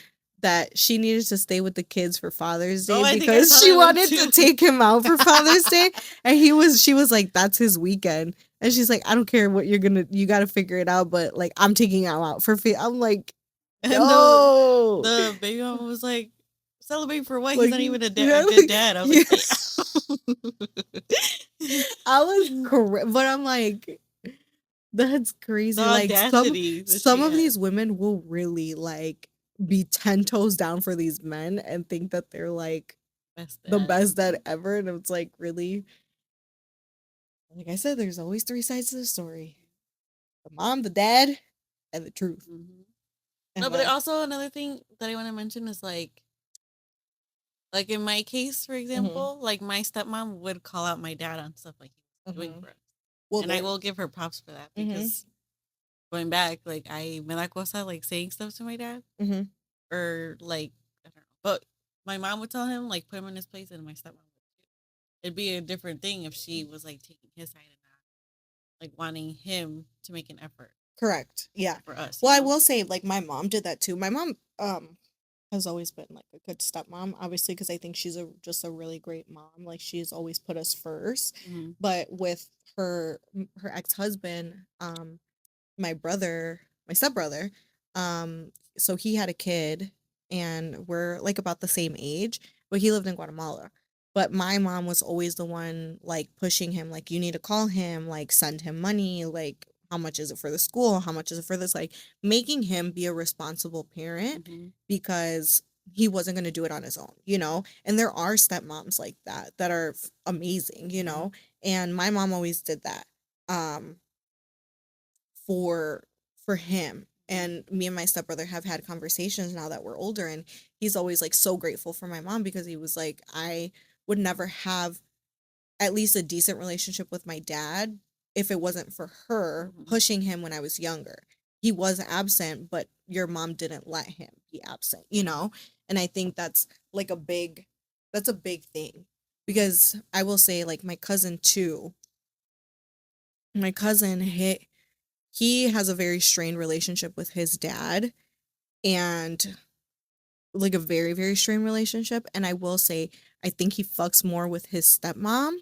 needed to stay with the kids for Father's Oh, Day I think I because saw she that one wanted to too. take him out for Father's Day, and she was like, that's his weekend. And she's like, I don't care what you got to figure it out, but like I'm taking him out for I'm like, And no. the baby mama was like, celebrate for what? He's Like not even a yeah, good like dad. I was like, yes. I was correct, but I'm like, that's the crazy. Like audacity that some she of had. these women will really like be 10 toes down for these men and think that they're like Best the dad. best dad ever. And it's like really, like I said, there's always three sides to the story. The mom, the dad, and the truth. Hmm. No, And but also another thing that I want to mention is like in my case, for mhm, example, like my stepmom would call out my dad on stuff like he was doing mhm. for us. Well And I there will give her props for that mhm, because going back, like I me la cosa like saying stuff to my dad mhm, or like I don't know. But my mom would tell him, like put him in his place and my stepmom would too. It'd be a different thing if she was like taking his side and not like wanting him to make an effort correct. Yeah. for us, Well, you I know? will say like my mom did that too. My mom has always been like a good stepmom, obviously, because I think she's just a really great mom. Like she's always put us first. Mm-hmm. But with her ex-husband, my brother, my stepbrother, so he had a kid and we're like about the same age, but he lived in Guatemala. But my mom was always the one like pushing him, like, you need to call him, like, send him money, like, how much is it for the school? How much is it for this? Like, making him be a responsible parent Mm-hmm. because he wasn't going to do it on his own, you know? And there are stepmoms like that are amazing, you Mm-hmm. know? And my mom always did that. For him, and me and my stepbrother have had conversations now that we're older, and he's always like so grateful for my mom because he was like, I would never have at least a decent relationship with my dad if it wasn't for her Mm-hmm. pushing him when I was younger. He was absent, but your mom didn't let him be absent, you Yeah. know? And I think that's like a big thing because I will say like my cousin too. My cousin hit he has a very strained relationship with his dad, and like a very very strained relationship, and I will say I think he fucks more with his stepmom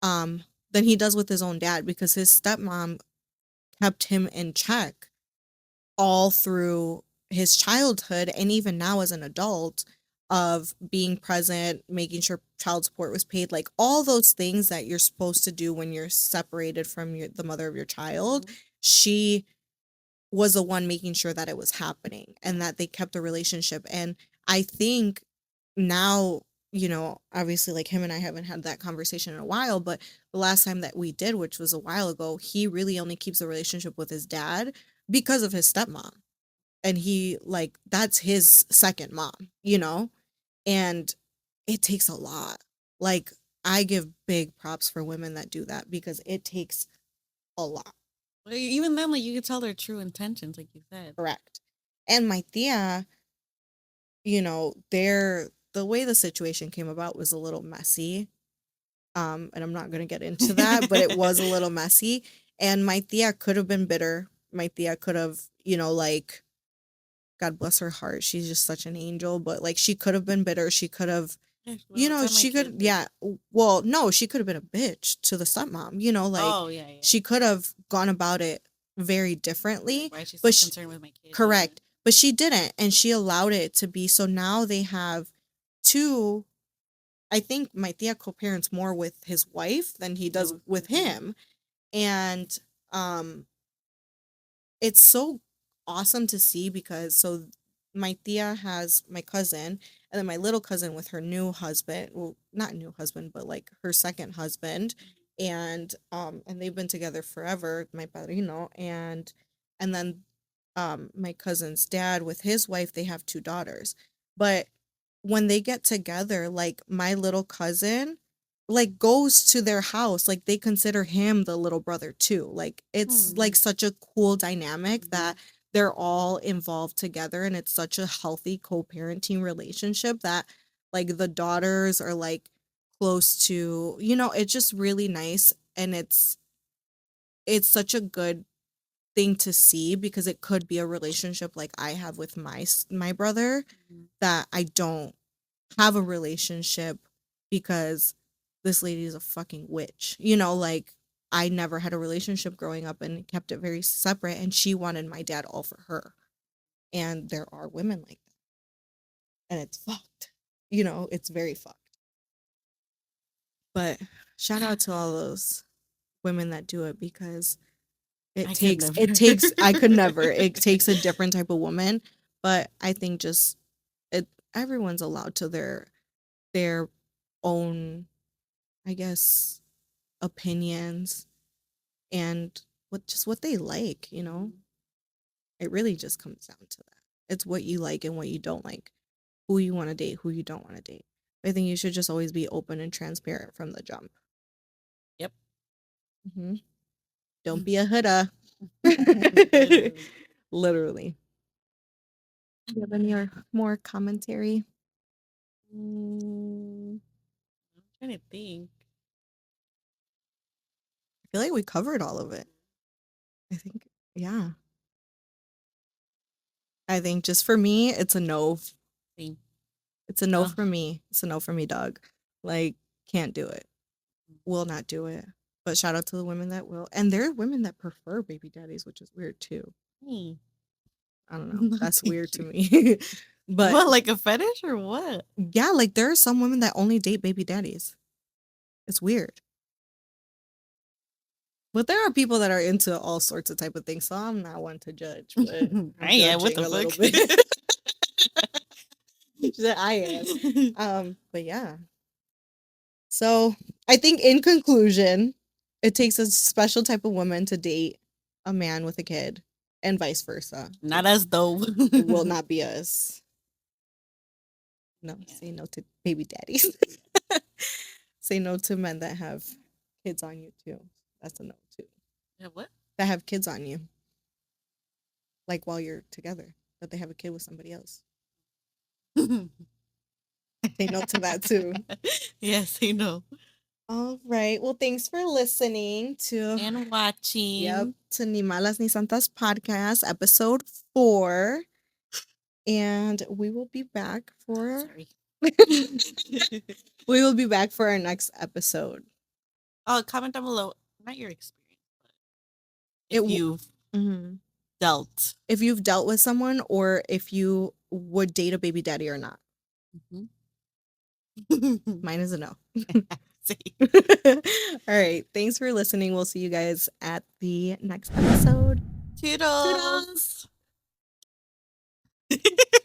than he does with his own dad because his stepmom kept him in check all through his childhood and even now as an adult, of being present, making sure child support was paid, like all those things that you're supposed to do when you're separated from the mother of your child. Mm-hmm. She was the one making sure that it was happening and that they kept the relationship. And I think now, you know, obviously like him and I haven't had that conversation in a while, but the last time that we did, which was a while ago, he really only keeps a relationship with his dad because of his stepmom. And he like that's his second mom, you know? And it takes a lot. Like I give big props for women that do that because it takes a lot. Well, even then, like you could tell their true intentions, like you said. Correct. And my tia, you know, the way the situation came about was a little messy. And I'm not gonna get into that, but it was a little messy. And my tia could have been bitter. My tia could have, you know, like God bless her heart. She's just such an angel, but like she could have been bitter. She could have, You Well, know, tell my she kid could, then. yeah. Well, no, she could have been a bitch to the stepmom. You know, like Oh yeah, yeah. she could have gone about it very Like, differently, why is she so but concerned with my kid? Yeah. correct. But she didn't, and she allowed it to be. So now they have two. I think my Tia co-parents more with his wife than he Yeah. does with him, and um, it's so awesome to see because so my tia has my cousin and then my little cousin with her new husband, well not new husband but like her second husband, and they've been together forever, my padrino, and then my cousin's dad with his wife, they have two daughters. But when they get together, like my little cousin like goes to their house, like they consider him the little brother too. Like it's like Hmm. such a cool dynamic Mhm. that they're all involved together, and it's such a healthy co-parenting relationship that like the daughters are like close to, you know, it's just really nice, and it's such a good thing to see because it could be a relationship like I have with my brother, Mhm. that I don't have a relationship because this lady is a fucking witch. You know, like I never had a relationship growing up and kept it very separate, and she wanted my dad all for her. And there are women like that. And it's fucked. You know, it's very fucked. But shout out to all those women that do it because I could it never. takes I could never. It takes a different type of woman, but I think just it everyone's allowed to their own, I guess, opinions and what they like, you know? Mhm. It really just comes down to that. It's what you like and what you don't like, who you want to date, who you don't want to date. I think you should just always be open and transparent from the jump. Yep. Hmm. Don't be a huda. Literally. Literally. Do you have any more commentary? Mm, I'm trying to think. I feel like we covered all of it. I think, yeah. I think just for me, it's a no. Think. It's a no Oh. for me. It's a no for me, dog. Like, can't do it. Will not do it. But shout out to the women that will. And there are women that prefer baby daddies, which is weird too. Hmm. I don't know. No, That's thank weird to you. me. But What, like a fetish or what? yeah, like there are some women that only date baby daddies. It's weird. But there are people that are into all sorts of type of things. So I'm not one to judge, but I'm I am. What judging the a little fuck? bit. I am. But yeah. So I think in conclusion, it takes a special type of woman to date a man with a kid and vice versa. Not us though. It will not be us. No, Yeah. say no to baby daddies. Say no to men that have kids on you too. That's a no too. Yeah, what? That have kids on you, like while you're together, that they have a kid with somebody else. Say no to that too. Yes, I know. All right. Well, thanks for listening to, And yep, watching. to Ni Malas Ni Santas podcast, episode 4. And we will be back for Sorry. we will be back for our next episode. Oh, comment down below. Not your experience, but It if you've mhm. dealt. If you've dealt with someone or if you would date a baby daddy or not. Mhm. Mine is a no. See. All right. Thanks for listening. We'll see you guys at the next episode. Toodles. Toodles.